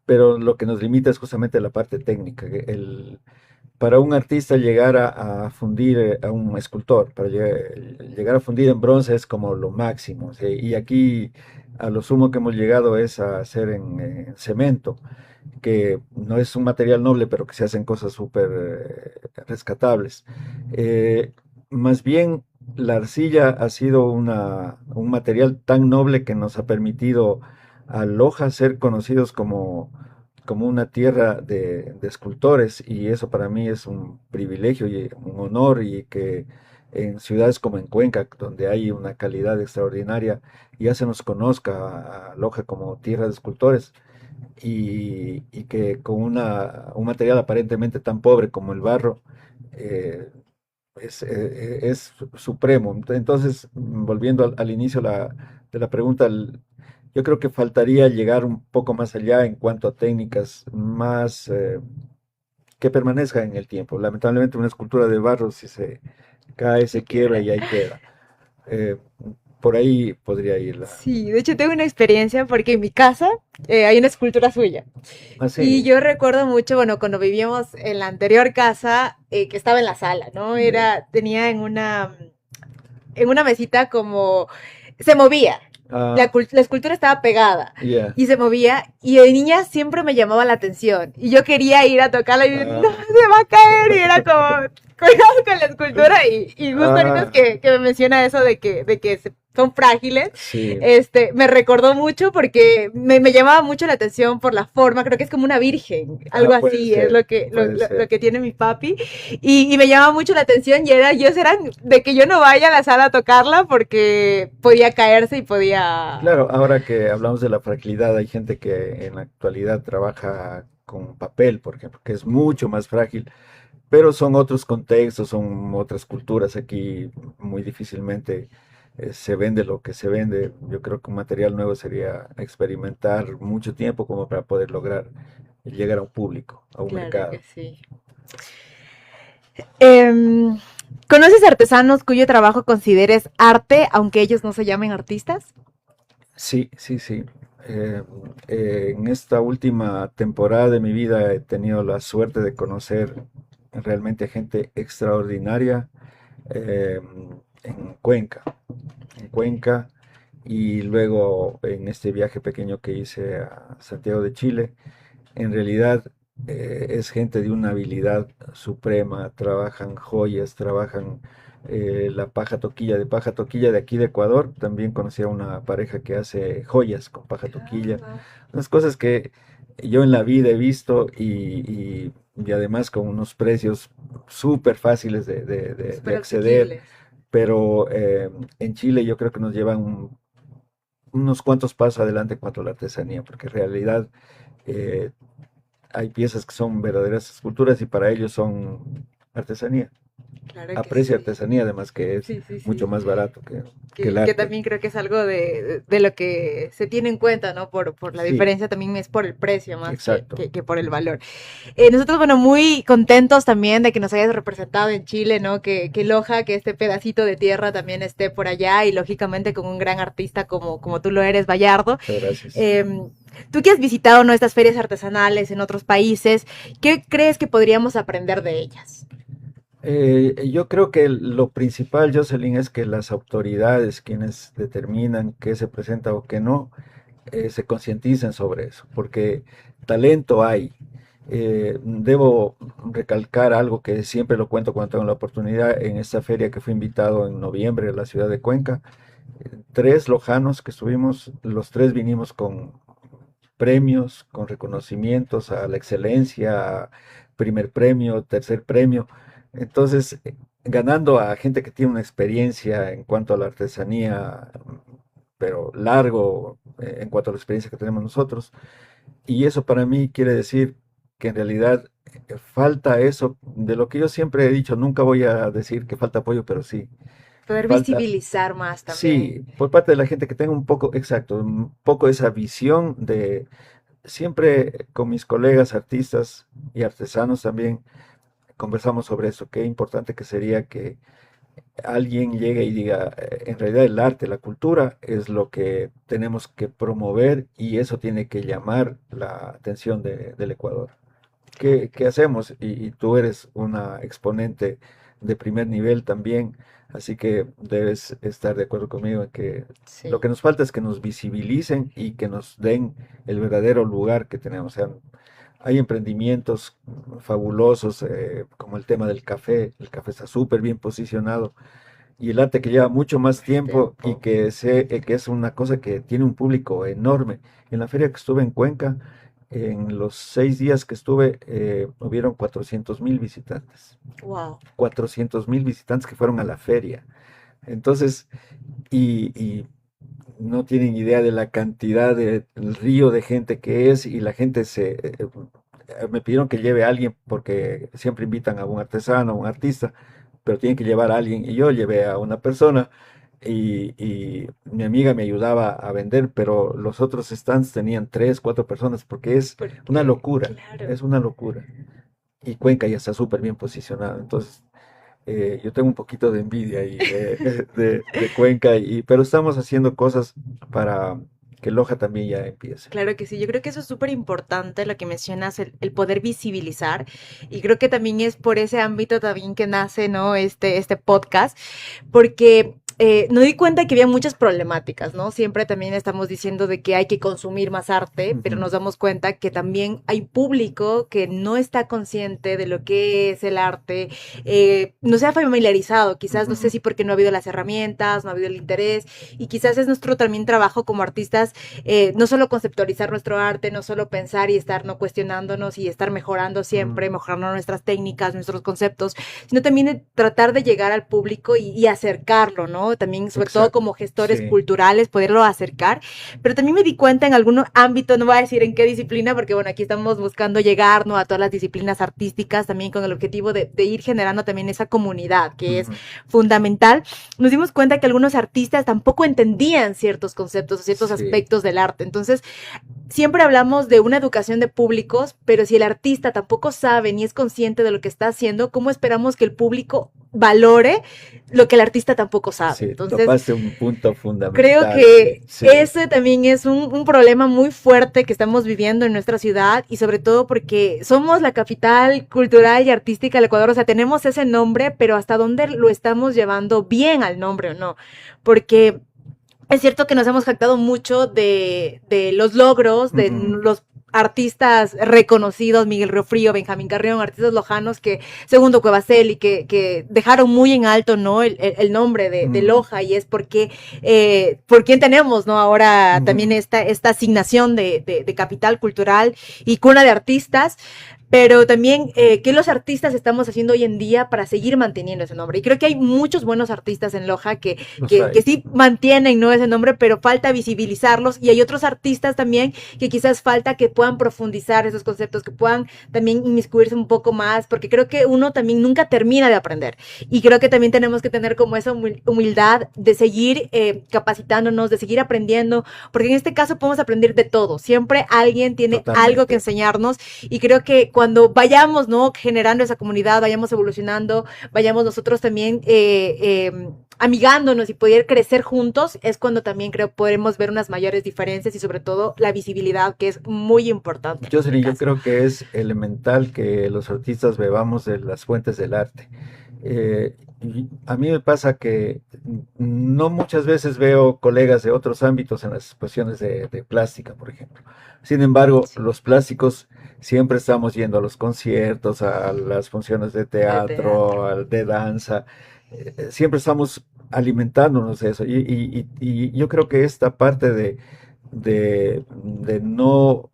pero lo que nos limita es justamente la parte técnica. Para un artista llegar a fundir, a un escultor, para llegar a fundir en bronce es como lo máximo. ¿Sí? Y aquí a lo sumo que hemos llegado es a hacer en cemento, que no es un material noble, pero que se hacen cosas súper rescatables. Eh, Más bien, la arcilla ha sido un material tan noble que nos ha permitido a Loja ser conocidos como una tierra de escultores, y eso para mí es un privilegio y un honor, y que en ciudades como en Cuenca, donde hay una calidad extraordinaria, ya se nos conozca a Loja como tierra de escultores, y que con un material aparentemente tan pobre como el barro, eh, es supremo. Entonces, volviendo al inicio de la pregunta, yo creo que faltaría llegar un poco más allá en cuanto a técnicas más que permanezcan en el tiempo. Lamentablemente una escultura de barro, si se cae,
Se
se quiebra
quiebra.
y ahí queda. Eh, por ahí podría ir la...
Sí, de hecho tengo una experiencia porque en mi casa hay una escultura suya.
Ah,
Y
sí,
yo recuerdo mucho, bueno, cuando vivíamos en la anterior casa, que estaba en la sala, ¿no?
ya.
Tenía en una mesita como, se movía.
Ah,
La escultura estaba pegada
ya.
y se movía y de niña siempre me llamaba la atención y yo quería ir a tocarla y no,
Ah,
se va a caer y era como, cuidado con la escultura y justo ahorita es
ah,
que me menciona eso de que son frágiles,
sí,
me recordó mucho porque me llamaba mucho la atención por la forma, creo que es como una virgen, algo
puede
así es
ser, puede
lo
ser.
que tiene mi papi y me llamaba mucho la atención y era, yo era de que yo no vaya a la sala a tocarla porque podía caerse y podía...
Claro, ahora que hablamos de la fragilidad, hay gente que en la actualidad trabaja con papel, por ejemplo, que es mucho más frágil, pero son otros contextos, son otras culturas. Aquí muy difícilmente se vende lo que se vende. Yo creo que un material nuevo sería experimentar mucho tiempo como para poder lograr llegar a un público, a un
Claro que
mercado.
sí. Em, ¿Conoces artesanos cuyo trabajo consideres arte, aunque ellos no se llamen artistas?
Sí, sí, sí. Eh, en esta última temporada de mi vida he tenido la suerte de conocer realmente gente extraordinaria, eh, en Cuenca, en Cuenca, y luego en este viaje pequeño que hice a Santiago de Chile. En realidad es gente de una habilidad suprema, trabajan joyas, trabajan la paja toquilla de aquí de Ecuador. También conocí a una pareja que hace joyas con paja toquilla, unas cosas que yo en la vida he visto y además con unos precios súper fáciles de
Súper
acceder,
asequibles.
pero en Chile yo creo que nos llevan unos cuantos pasos adelante en cuanto a la artesanía, porque en realidad eh, hay piezas que son verdaderas esculturas y para ellos son artesanía.
Claro que
Aprecia
sí.
artesanía, además que es
Sí, sí,
mucho
sí.
más barato que el
Que
arte.
también creo que es algo de lo que se tiene en cuenta, ¿no? Por la
Sí,
diferencia también es por el precio más
exacto.
que por el valor. Nosotros, bueno, muy contentos también de que nos hayas representado en Chile, ¿no? Que Loja, que este pedacito de tierra también esté por allá y lógicamente con un gran artista como tú lo eres, Bayardo.
Muchas gracias.
Eh, Tú que has visitado, ¿no? Estas ferias artesanales en otros países, ¿qué crees que podríamos aprender de ellas?
Yo creo que lo principal, Jocelyn, es que las autoridades, quienes determinan qué se presenta o qué no, se concienticen sobre eso, porque talento hay. Debo recalcar algo que siempre lo cuento cuando tengo la oportunidad en esta feria que fui invitado en noviembre en la ciudad de Cuenca. Tres lojanos que estuvimos, los tres vinimos con premios, con reconocimientos a la excelencia, primer premio, tercer premio. Entonces, ganando a gente que tiene una experiencia en cuanto a la artesanía, pero largo en cuanto a la experiencia que tenemos nosotros. Y eso para mí quiere decir que en realidad falta eso, de lo que yo siempre he dicho, nunca voy a decir que falta apoyo, pero sí,
Poder
falta,
visibilizar más también.
sí, por parte de la gente que tenga un poco, exacto, un poco esa visión de, siempre con mis colegas artistas y artesanos también conversamos sobre eso, qué importante que sería que alguien llegue y diga, en realidad el arte, la cultura es lo que tenemos que promover y eso tiene que llamar la atención del Ecuador.
Claro
¿Qué
que sí.
hacemos? Y tú eres una exponente de primer nivel también, así que debes estar de acuerdo conmigo en que lo
Sí.
que nos falta es que nos visibilicen y que nos den el verdadero lugar que tenemos. O sea, hay emprendimientos fabulosos, como el tema del café. El café está súper bien posicionado y el arte que lleva mucho más
Más
tiempo y
tiempo.
que es una cosa que tiene un público enorme. En la feria que estuve en Cuenca, en los 6 días que estuve, hubieron 400.000 visitantes.
Wow.
400.000 visitantes que fueron a la feria. Entonces, y no tienen idea de la cantidad del río de gente que es y la gente me pidieron que lleve a alguien porque siempre invitan a un artesano, a un artista, pero tienen que llevar a alguien y yo llevé a una persona y mi amiga me ayudaba a vender, pero los otros stands tenían 3, 4 personas porque
Porque, claro.
es una locura. Y Cuenca ya está súper bien posicionado, entonces yo tengo un poquito de envidia ahí de Cuenca, pero estamos haciendo cosas para que Loja también ya empiece.
Claro que sí, yo creo que eso es súper importante lo que mencionas, el poder visibilizar, y creo que también es por ese ámbito también que nace, ¿no? Este podcast, porque me di cuenta que había muchas problemáticas, ¿no? Siempre también estamos diciendo de que hay que consumir más arte, pero
Ujú,
nos damos cuenta que también hay público que no está consciente de lo que es el arte, no se ha familiarizado, quizás no sé
ujú,
si porque no ha habido las herramientas, no ha habido el interés, y quizás es nuestro también trabajo como artistas no solo conceptualizar nuestro arte, no solo pensar y estar no cuestionándonos y estar mejorando siempre,
mm,
mejorando nuestras técnicas, nuestros conceptos, sino también de tratar de llegar al público y acercarlo, ¿no? También, sobre todo
exacto,
como gestores
sí.
culturales, poderlo acercar. Pero también me di cuenta en algún ámbito, no voy a decir en qué disciplina, porque bueno, aquí estamos buscando llegar, ¿no? A todas las disciplinas artísticas, también con el objetivo de ir generando también esa comunidad, que es
Ujú,
fundamental. Nos dimos cuenta que algunos artistas tampoco entendían ciertos conceptos o ciertos
sí,
aspectos del arte. Entonces, siempre hablamos de una educación de públicos, pero si el artista tampoco sabe ni es consciente de lo que está haciendo, ¿cómo esperamos que el público valore lo que el artista tampoco sabe?
sí,
Entonces,
topaste un punto
creo
fundamental.
que
Sí.
ese también es un problema muy fuerte que estamos viviendo en nuestra ciudad y sobre todo porque somos la capital cultural y artística del Ecuador, o sea, tenemos ese nombre, pero hasta dónde lo estamos llevando bien al nombre o no, porque es cierto que nos hemos jactado mucho de los logros, de
Ujú,
los artistas reconocidos, Miguel Riofrío, Benjamín Carrión, artistas lojanos que, segundo Cuevacel, y que dejaron muy en alto, ¿no? El nombre de Loja, y es porque, por quién tenemos, ¿no? Ahora también esta asignación de capital cultural y cuna de artistas. Pero también, ¿qué los artistas estamos haciendo hoy en día para seguir manteniendo ese nombre? Y creo que hay muchos buenos artistas en Loja que sí mantienen, ¿no?, ese nombre, pero falta visibilizarlos. Y hay otros artistas también que quizás falta que puedan profundizar esos conceptos, que puedan también inmiscuirse un poco más, porque creo que uno también nunca termina de aprender. Y creo que también tenemos que tener como esa humildad de seguir capacitándonos, de seguir aprendiendo, porque en este caso podemos aprender de todo. Siempre alguien tiene algo que enseñarnos, y creo que cuando vayamos, ¿no?, generando esa comunidad, vayamos evolucionando, vayamos nosotros también amigándonos y poder crecer juntos, es cuando también creo podremos ver unas mayores diferencias y sobre todo la visibilidad, que es muy importante.
Yo creo que es elemental que los artistas bebamos de las fuentes del arte. Y a mí me pasa que no muchas veces veo colegas de otros ámbitos en las exposiciones de plástica, por ejemplo. Sin embargo, los plásticos siempre estamos yendo a los conciertos, a las funciones de teatro, de danza. Siempre estamos alimentándonos de eso. Y yo creo que esta parte de no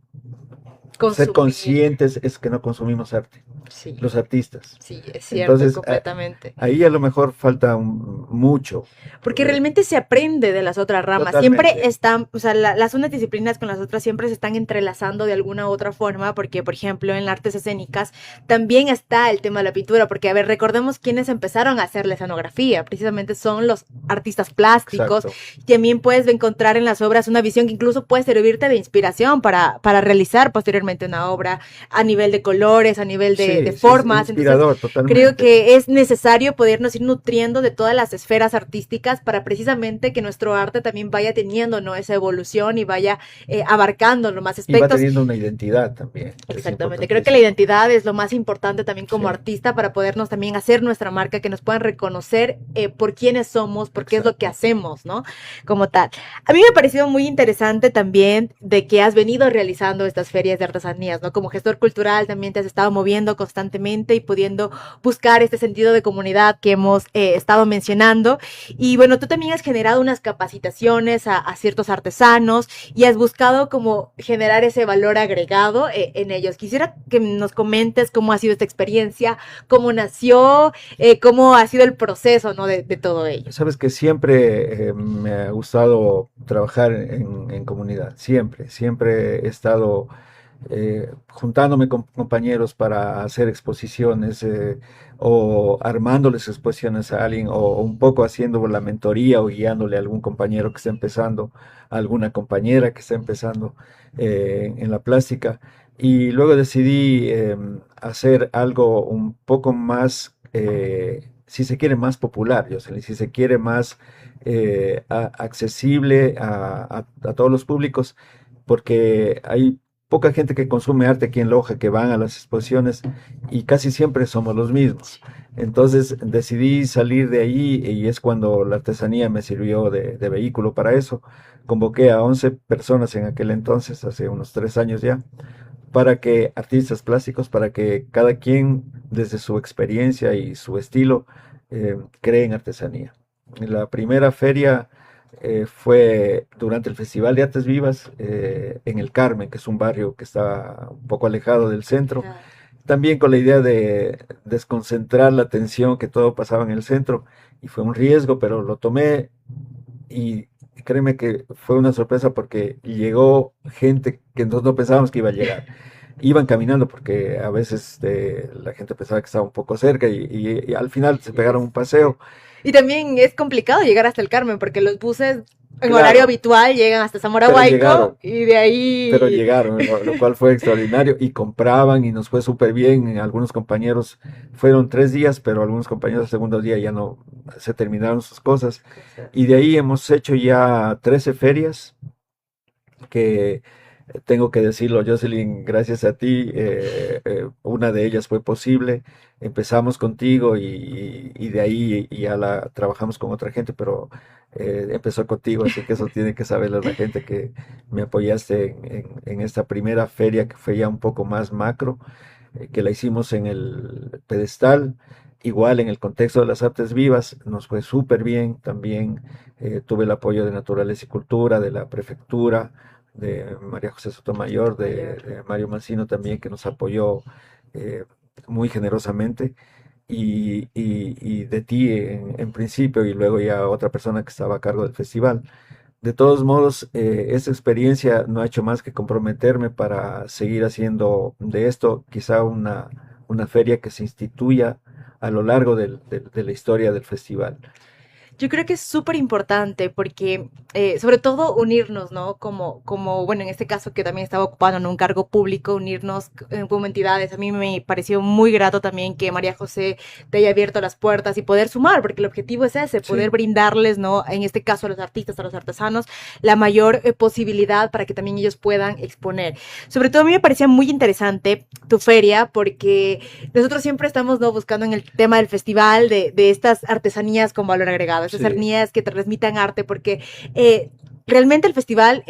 ser conscientes es que no consumimos arte. Sí. Los artistas.
Sí, es cierto. Entonces, completamente.
Ahí a lo mejor falta mucho.
Porque realmente se aprende de las otras ramas. Totalmente. Siempre están, o sea, las unas disciplinas con las otras siempre se están entrelazando de alguna u otra forma, porque, por ejemplo, en las artes escénicas también está el tema de la pintura, porque, a ver, recordemos quiénes empezaron a hacer la escenografía. Precisamente son los artistas plásticos. Exacto. También puedes encontrar en las obras una visión que incluso puede servirte de inspiración para realizar posteriormente una obra a nivel de colores, a nivel de formas.
Entonces,
creo que es necesario podernos ir nutriendo de todas las esferas artísticas para precisamente que nuestro arte también vaya teniendo, ¿no?, esa evolución y vaya abarcando los más aspectos.
Y va teniendo una identidad también.
Exactamente. Creo que la identidad es lo más importante también como artista, para podernos también hacer nuestra marca, que nos puedan reconocer por quiénes somos, por qué es lo que hacemos, ¿no?, como tal. A mí me ha parecido muy interesante también de que has venido realizando estas ferias de artesanías, ¿no? Como gestor cultural también te has estado moviendo constantemente y pudiendo buscar este sentido de comunidad que hemos estado mencionando. Y bueno, tú también has generado unas capacitaciones a ciertos artesanos y has buscado como generar ese valor agregado en ellos. Quisiera que nos comentes cómo ha sido esta experiencia, cómo nació, cómo ha sido el proceso, ¿no?, de todo ello.
Sabes que siempre me ha gustado trabajar en comunidad, siempre he estado juntándome con compañeros para hacer exposiciones o armándoles exposiciones a alguien, o un poco haciendo la mentoría o guiándole a algún compañero que está empezando, a alguna compañera que está empezando en la plástica. Y luego decidí hacer algo un poco más, si se quiere, más popular, si se quiere, más accesible a todos los públicos, porque hay poca gente que consume arte aquí en Loja, que van a las exposiciones, y casi siempre somos los mismos. Entonces decidí salir de ahí, y es cuando la artesanía me sirvió de vehículo para eso. Convoqué a 11 personas en aquel entonces, hace unos 3 años ya, artistas plásticos, para que cada quien, desde su experiencia y su estilo, cree en artesanía. La primera feria fue durante el Festival de Artes Vivas en el Carmen, que es un barrio que está un poco alejado del centro. También con la idea de desconcentrar la atención, que todo pasaba en el centro, y fue un riesgo, pero lo tomé, y créeme que fue una sorpresa, porque llegó gente que nosotros no pensábamos que iba a llegar. Iban caminando, porque a veces la gente pensaba que estaba un poco cerca, y al final se pegaron un paseo.
Y también es complicado llegar hasta el Carmen, porque los buses en horario habitual llegan hasta Zamora Huayco, y de ahí...
Pero llegaron, lo cual fue extraordinario, y compraban, y nos fue súper bien. Algunos compañeros, fueron 3 días, pero algunos compañeros el segundo día ya no, se terminaron sus cosas. Y de ahí hemos hecho ya 13 ferias, que Tengo que decirlo, Jocelyn, gracias a ti, una de ellas fue posible. Empezamos contigo y de ahí ya la trabajamos con otra gente, pero empezó contigo, así que eso tiene que saberlo la gente que me apoyaste en esta primera feria que fue ya un poco más macro, que la hicimos en el pedestal. Igual en el contexto de las artes vivas nos fue súper bien. También tuve el apoyo de Naturaleza y Cultura, de la prefectura, de María José Sotomayor, de Mario Mancino también, que nos apoyó eh, muy generosamente. Y de ti en principio, y luego ya otra persona que estaba a cargo del festival. De todos modos, esa experiencia no ha hecho más que comprometerme para seguir haciendo de esto quizá una feria que se instituya a lo largo de la historia del festival.
Yo creo que es súper importante porque, sobre todo, unirnos, ¿no? Bueno, en este caso que también estaba ocupando en un cargo público, unirnos como entidades. A mí me pareció muy grato también que María José te haya abierto las puertas y poder sumar, porque el objetivo es ese, poder
Sí,
brindarles, ¿no? En este caso a los artistas, a los artesanos, la mayor posibilidad para que también ellos puedan exponer. Sobre todo a mí me parecía muy interesante tu feria porque nosotros siempre estamos, ¿no? Buscando en el tema del festival de estas artesanías con valor agregado, esas
sí,
artesanías que transmitan arte, porque realmente el festival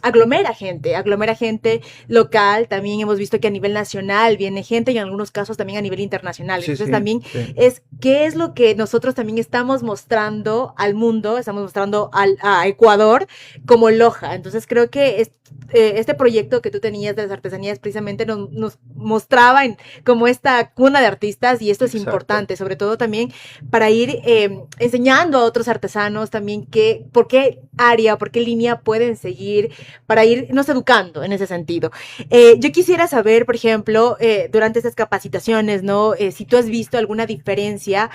aglomera gente local, también hemos visto que a nivel nacional viene gente y en algunos casos también a nivel internacional.
sí,
Entonces
sí,
también
sí,
es qué es lo que nosotros también estamos mostrando al mundo, estamos mostrando a Ecuador como Loja. Entonces creo que este proyecto que tú tenías de las artesanías precisamente nos mostraba como esta cuna de artistas y esto es
exacto.
importante, sobre todo también para ir enseñando a otros artesanos también por qué área, por qué línea pueden seguir, para irnos educando en ese sentido. Yo quisiera saber, por ejemplo, durante estas capacitaciones, ¿no? Si tú has visto alguna diferencia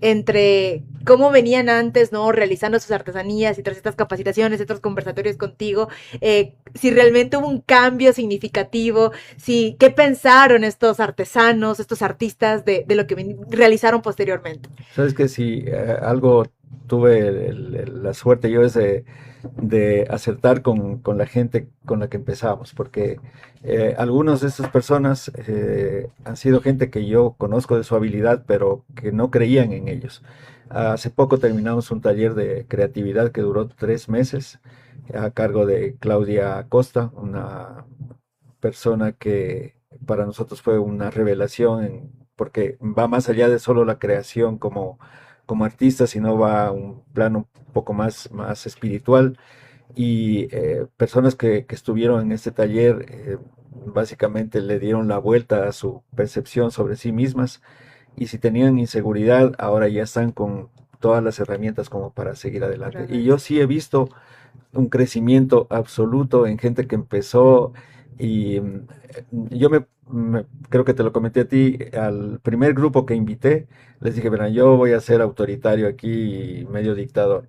entre cómo venían antes, ¿no? Realizando sus artesanías y tras estas capacitaciones, estos conversatorios contigo, si realmente hubo un cambio significativo, si qué pensaron estos artesanos, estos artistas de lo que realizaron posteriormente.
Sabes que si algo tuve la suerte yo es de acertar con la gente con la que empezamos, porque algunas de estas personas han sido gente que yo conozco de su habilidad, pero que no creían en ellos. Hace poco terminamos un taller de creatividad que duró 3 meses a cargo de Claudia Acosta, una persona que para nosotros fue una revelación, porque va más allá de solo la creación como artista, sino va a un plano un poco más espiritual. Y personas que estuvieron en este taller básicamente le dieron la vuelta a su percepción sobre sí mismas, y si tenían inseguridad, ahora ya están con todas las herramientas como para seguir adelante. Y yo sí he visto un crecimiento absoluto en gente que empezó. Y yo creo que te lo comenté a ti, al primer grupo que invité, les dije, verán, yo voy a ser autoritario aquí, medio dictador.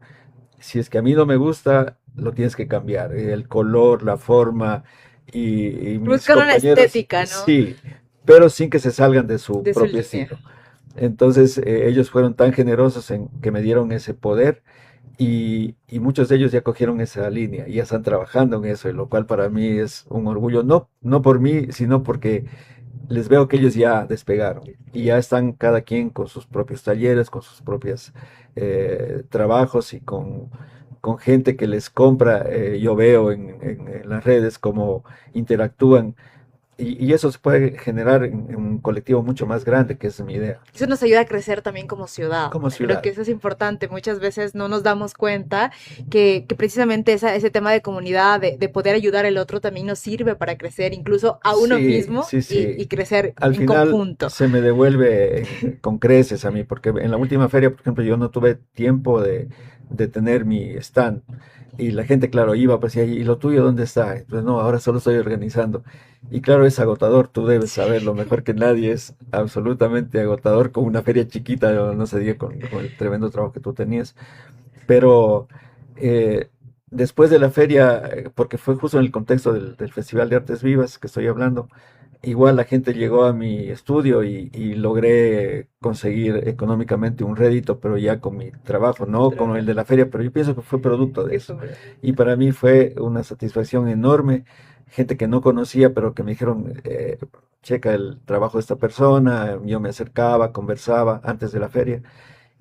Si es que a mí no me gusta, lo tienes que cambiar. El color, la forma, y mis
Buscar una
compañeros,
estética, ¿no?
sí, pero sin que se salgan de su
De su
propio
línea.
estilo. Entonces, ellos fueron tan generosos en que me dieron ese poder, y muchos de ellos ya cogieron esa línea y ya están trabajando en eso, y lo cual para mí es un orgullo, no por mí, sino porque les veo que ellos ya despegaron y ya están cada quien con sus propios talleres, con sus propios trabajos, y con gente que les compra. Yo veo en las redes cómo interactúan, y eso se puede generar en un colectivo mucho más grande, que es mi idea,
Eso nos ayuda a crecer también como ciudad.
como
Creo que
ciudad.
eso es importante. Muchas veces no nos damos cuenta que precisamente ese tema de comunidad, de poder ayudar al otro, también nos sirve para crecer, incluso a uno
Sí,
mismo
sí, sí.
y crecer
Al
en
final
conjunto.
se me devuelve con creces a mí, porque en la última feria, por ejemplo, yo no tuve tiempo de tener mi stand. Y la gente, claro, iba, pues, ¿y lo tuyo dónde está? Pues no, ahora solo estoy organizando. Y claro, es agotador, tú debes
Sí.
saberlo mejor que nadie, es absolutamente agotador con una feria chiquita, no se diga con el tremendo trabajo que tú tenías. Pero eh, después de la feria, porque fue justo en el contexto del Festival de Artes Vivas que estoy hablando, igual la gente llegó a mi estudio y logré conseguir económicamente un rédito, pero ya con mi trabajo, no con el de la feria, pero yo pienso que fue producto de eso. Y para mí fue una satisfacción enorme. Gente que no conocía, pero que me dijeron, checa el trabajo de esta persona. Yo me acercaba, conversaba antes de la feria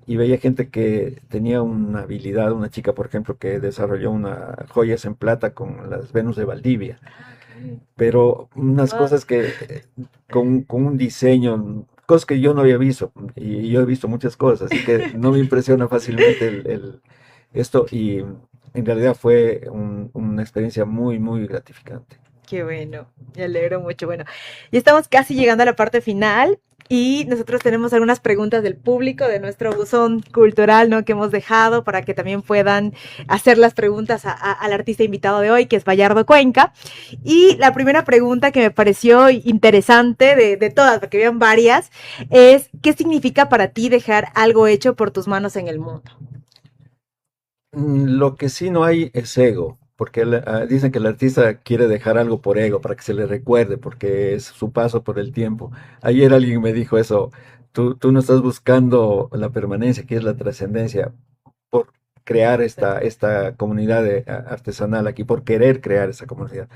y veía gente que tenía una habilidad, una chica, por ejemplo, que desarrolló una joyas en plata con las Venus de Valdivia, pero unas
Wow.
cosas que con un diseño, cosas que yo no había visto, y yo he visto muchas cosas, así que no me impresiona fácilmente esto, y en realidad fue una experiencia muy, muy gratificante.
Qué bueno, me alegro mucho. Bueno, ya estamos casi llegando a la parte final y nosotros tenemos algunas preguntas del público de nuestro buzón cultural, ¿no? Que hemos dejado para que también puedan hacer las preguntas al artista invitado de hoy, que es Bayardo Cuenca. Y la primera pregunta que me pareció interesante de todas, porque habían varias, es ¿qué significa para ti dejar algo hecho por tus manos en el mundo?
Lo que sí no hay es ego, porque dicen que el artista quiere dejar algo por ego, para que se le recuerde, porque es su paso por el tiempo. Ayer alguien me dijo eso, tú no estás buscando la permanencia, que es la trascendencia, por crear esta comunidad artesanal aquí, por querer crear esa comunidad.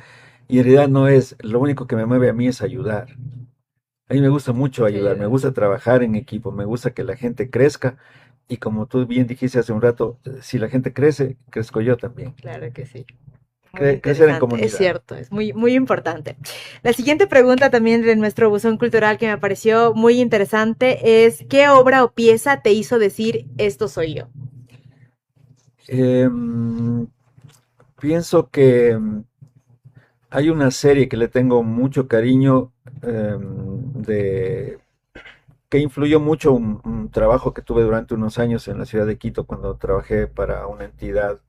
Y en realidad no es, lo único que me mueve a mí es ayudar. A mí me gusta mucho ayudar, me gusta trabajar en equipo, me gusta que la gente crezca y como tú bien dijiste hace un rato, si la gente crece, crezco yo también.
Claro que sí. Muy
Crecer en
interesante, es
comunidad.
cierto, es muy, muy importante. La siguiente pregunta también de nuestro buzón cultural que me pareció muy interesante es ¿qué obra o pieza te hizo decir esto soy yo?
Em, Pienso que hay una serie que le tengo mucho cariño, que influyó mucho un trabajo que tuve durante unos años en la ciudad de Quito cuando trabajé para una entidad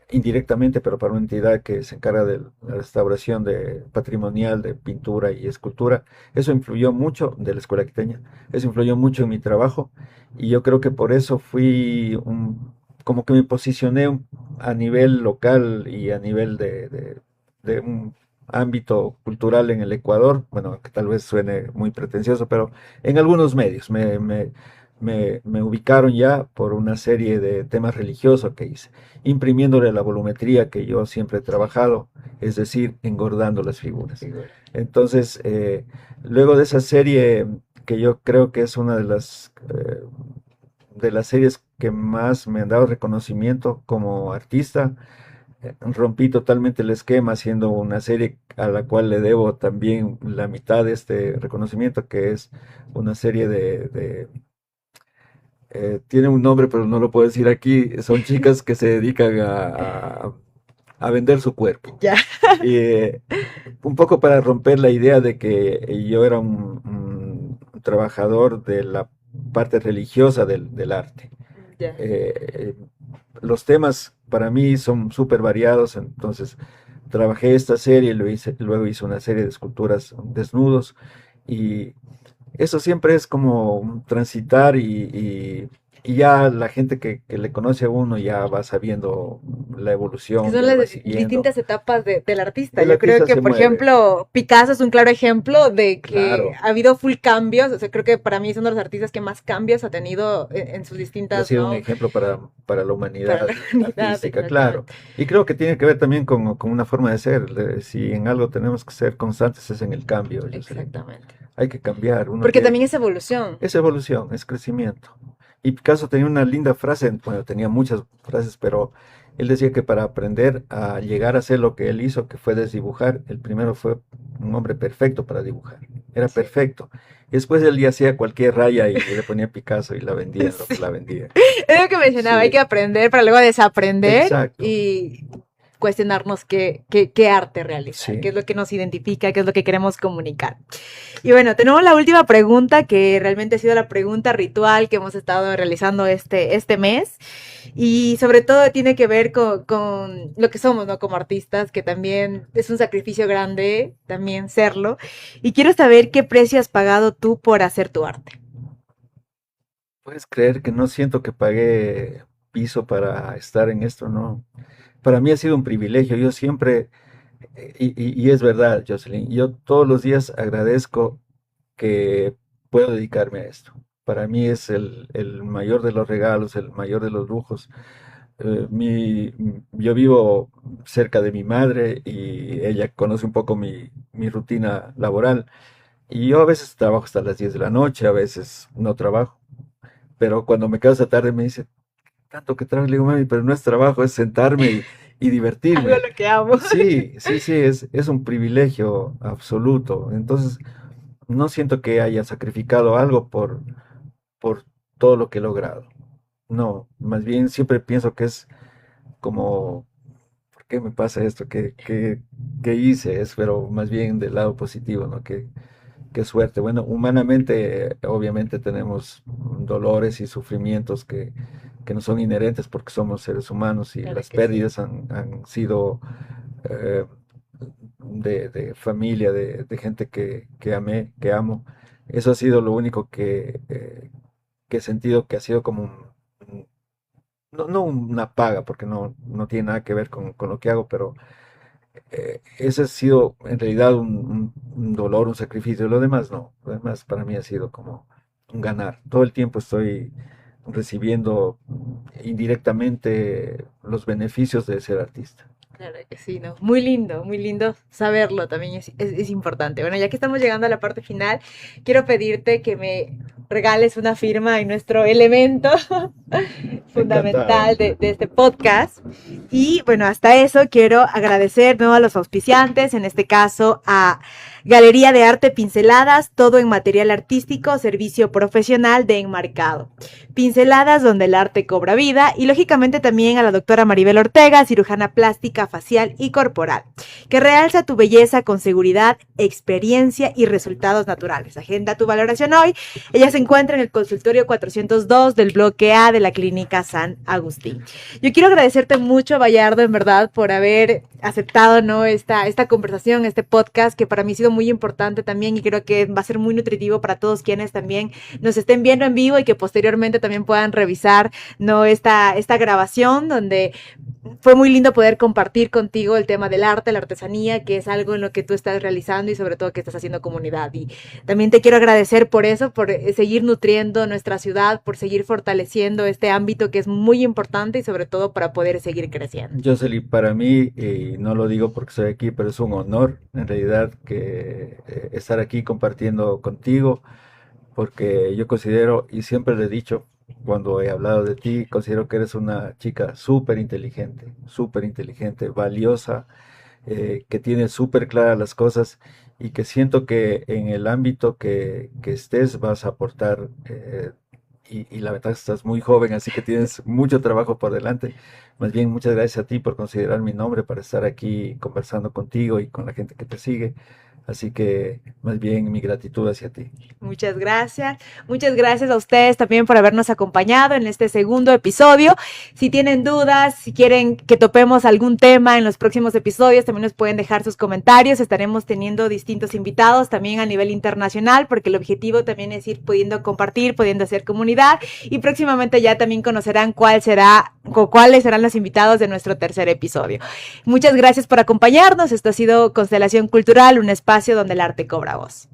indirectamente, pero para una entidad que se encarga de la restauración de patrimonial, de pintura y escultura. Eso influyó mucho de la escuela quiteña, eso influyó mucho en mi trabajo y yo creo que por eso como que me posicioné a nivel local y a nivel de un ámbito cultural en el Ecuador, bueno, que tal vez suene muy pretencioso, pero en algunos medios me ubicaron ya por una serie de temas religiosos que hice imprimiéndole la volumetría que yo siempre he trabajado, es decir, engordando las figuras. Entonces, luego de esa serie, que yo creo que es una de las series que más me han dado reconocimiento como artista, rompí totalmente el esquema haciendo una serie a la cual le debo también la mitad de este reconocimiento, que es una serie tiene un nombre, pero no lo puedo decir aquí. Son chicas que se dedican a vender su cuerpo.
Ya.
Y, un poco para romper la idea de que yo era un trabajador de la parte religiosa del arte.
Ya.
Los temas para mí son súper variados, entonces trabajé esta serie, luego hice una serie de esculturas desnudos y eso siempre es como un transitar y ya la gente que le conoce a uno ya va sabiendo la
Que
evolución,
son
ya lo va
las
siguiendo.
distintas etapas del artista.
El
Yo creo
artista
que,
se
por
mueve,
ejemplo, Picasso es un claro ejemplo de que
claro,
ha habido full cambios. O sea, creo que para mí es uno de los artistas que más cambios ha tenido en sus
y ha
distintas,
sido un
¿no?
ejemplo para la
Para
humanidad
la humanidad,
artística, claro.
exactamente.
Y creo que tiene que ver también con una forma de ser. Si en algo tenemos que ser constantes es en el cambio, Jocelyn.
Exactamente.
Hay que cambiar, uno
Porque
tiene.
también es evolución.
Es evolución, es crecimiento. Y Picasso tenía una linda frase, bueno, tenía muchas frases, pero él decía que para aprender a llegar a hacer lo que él hizo, que fue desdibujar, el primero fue un hombre perfecto para dibujar. Era
Sí.
perfecto. Y después él ya hacía cualquier raya y le ponía Picasso y la vendía, lo que
Sí.
la vendía.
Es lo que mencionaba, hay
Sí,
que aprender para luego desaprender
exacto.
y cuestionarnos qué arte realizar, qué
Sí.
es lo que nos identifica, qué es lo que queremos comunicar. Y bueno, tenemos la última pregunta, que realmente ha sido la pregunta ritual que hemos estado realizando este mes. Y sobre todo tiene que ver con lo que somos, ¿no? Como artistas, que también es un sacrificio grande, también serlo. Y quiero saber qué precio has pagado tú por hacer tu arte.
Puedes creer que no siento que pagué piso para estar en esto, ¿no? Para mí ha sido un privilegio. Yo siempre Y es verdad, Jocelyn, yo todos los días agradezco que puedo dedicarme a esto. Para mí es el mayor de los regalos, el mayor de los lujos. Yo vivo cerca de mi madre y ella conoce un poco mi rutina laboral. Y yo a veces trabajo hasta las 10 de la noche, a veces no trabajo. Pero cuando me quedo esta tarde me dice, tanto que trabajo, le digo, mami, pero no es trabajo, es sentarme y
Algo
divertirme.
lo que amo.
Sí, sí, sí, es un privilegio absoluto. Entonces, no siento que haya sacrificado algo por todo lo que he logrado. No, más bien siempre pienso que es como, ¿por qué me pasa esto? ¿Qué hice? Es, pero más bien del lado positivo, ¿no? Qué suerte. Bueno, humanamente, obviamente tenemos dolores y sufrimientos que no son inherentes porque somos seres humanos y
Claro
las
que sí.
pérdidas han sido eh, de familia, de gente que amé, que amo. Eso ha sido lo único que he sentido que ha sido como no una paga, porque no tiene nada que ver con lo que hago, pero ese ha sido en realidad un dolor, un sacrificio. Lo demás no. Lo demás para mí ha sido como un ganar. Todo el tiempo estoy recibiendo indirectamente los beneficios de ser artista.
Claro que sí, ¿no? Muy lindo saberlo también es importante. Bueno, ya que estamos llegando a la parte final, quiero pedirte que me regales una firma en nuestro elemento
Encantado.
fundamental de este podcast. Y bueno, hasta eso quiero agradecer, ¿no?, a los auspiciantes, en este caso a Galería de Arte Pinceladas, todo en material artístico, servicio profesional de enmarcado. Pinceladas donde el arte cobra vida, y lógicamente también a la doctora Maribel Ortega, cirujana plástica, facial y corporal, que realza tu belleza con seguridad, experiencia y resultados naturales. Agenda tu valoración hoy. Ella se encuentra en el consultorio 402 del bloque A de la Clínica San Agustín. Yo quiero agradecerte mucho, Bayardo, en verdad, por haber aceptado, ¿no?, esta conversación, este podcast, que para mí ha sido muy importante también, y creo que va a ser muy nutritivo para todos quienes también nos estén viendo en vivo y que posteriormente también puedan revisar, ¿no?, esta grabación, donde fue muy lindo poder compartir contigo el tema del arte, la artesanía, que es algo en lo que tú estás realizando y sobre todo que estás haciendo comunidad. Y también te quiero agradecer por eso, por seguir nutriendo nuestra ciudad, por seguir fortaleciendo este ámbito que es muy importante y sobre todo para poder seguir creciendo.
Jocelyn, para mí, y no lo digo porque estoy aquí, pero es un honor en realidad que estar aquí compartiendo contigo, porque yo considero, y siempre le he dicho cuando he hablado de ti, considero que eres una chica súper inteligente, valiosa, que tiene súper claras las cosas y que siento que en el ámbito que estés vas a aportar. Y la verdad estás muy joven, así que tienes mucho trabajo por delante. Más bien, muchas gracias a ti por considerar mi nombre para estar aquí conversando contigo y con la gente que te sigue. Así que, más bien, mi gratitud hacia ti.
Muchas gracias. Muchas gracias a ustedes también por habernos acompañado en este segundo episodio. Si tienen dudas, si quieren que topemos algún tema en los próximos episodios, también nos pueden dejar sus comentarios. Estaremos teniendo distintos invitados también a nivel internacional, porque el objetivo también es ir pudiendo compartir, pudiendo hacer comunidad, y próximamente ya también conocerán cuáles serán los invitados de nuestro tercer episodio. Muchas gracias por acompañarnos. Esto ha sido Constelación Cultural, un espacio donde el arte cobra voz.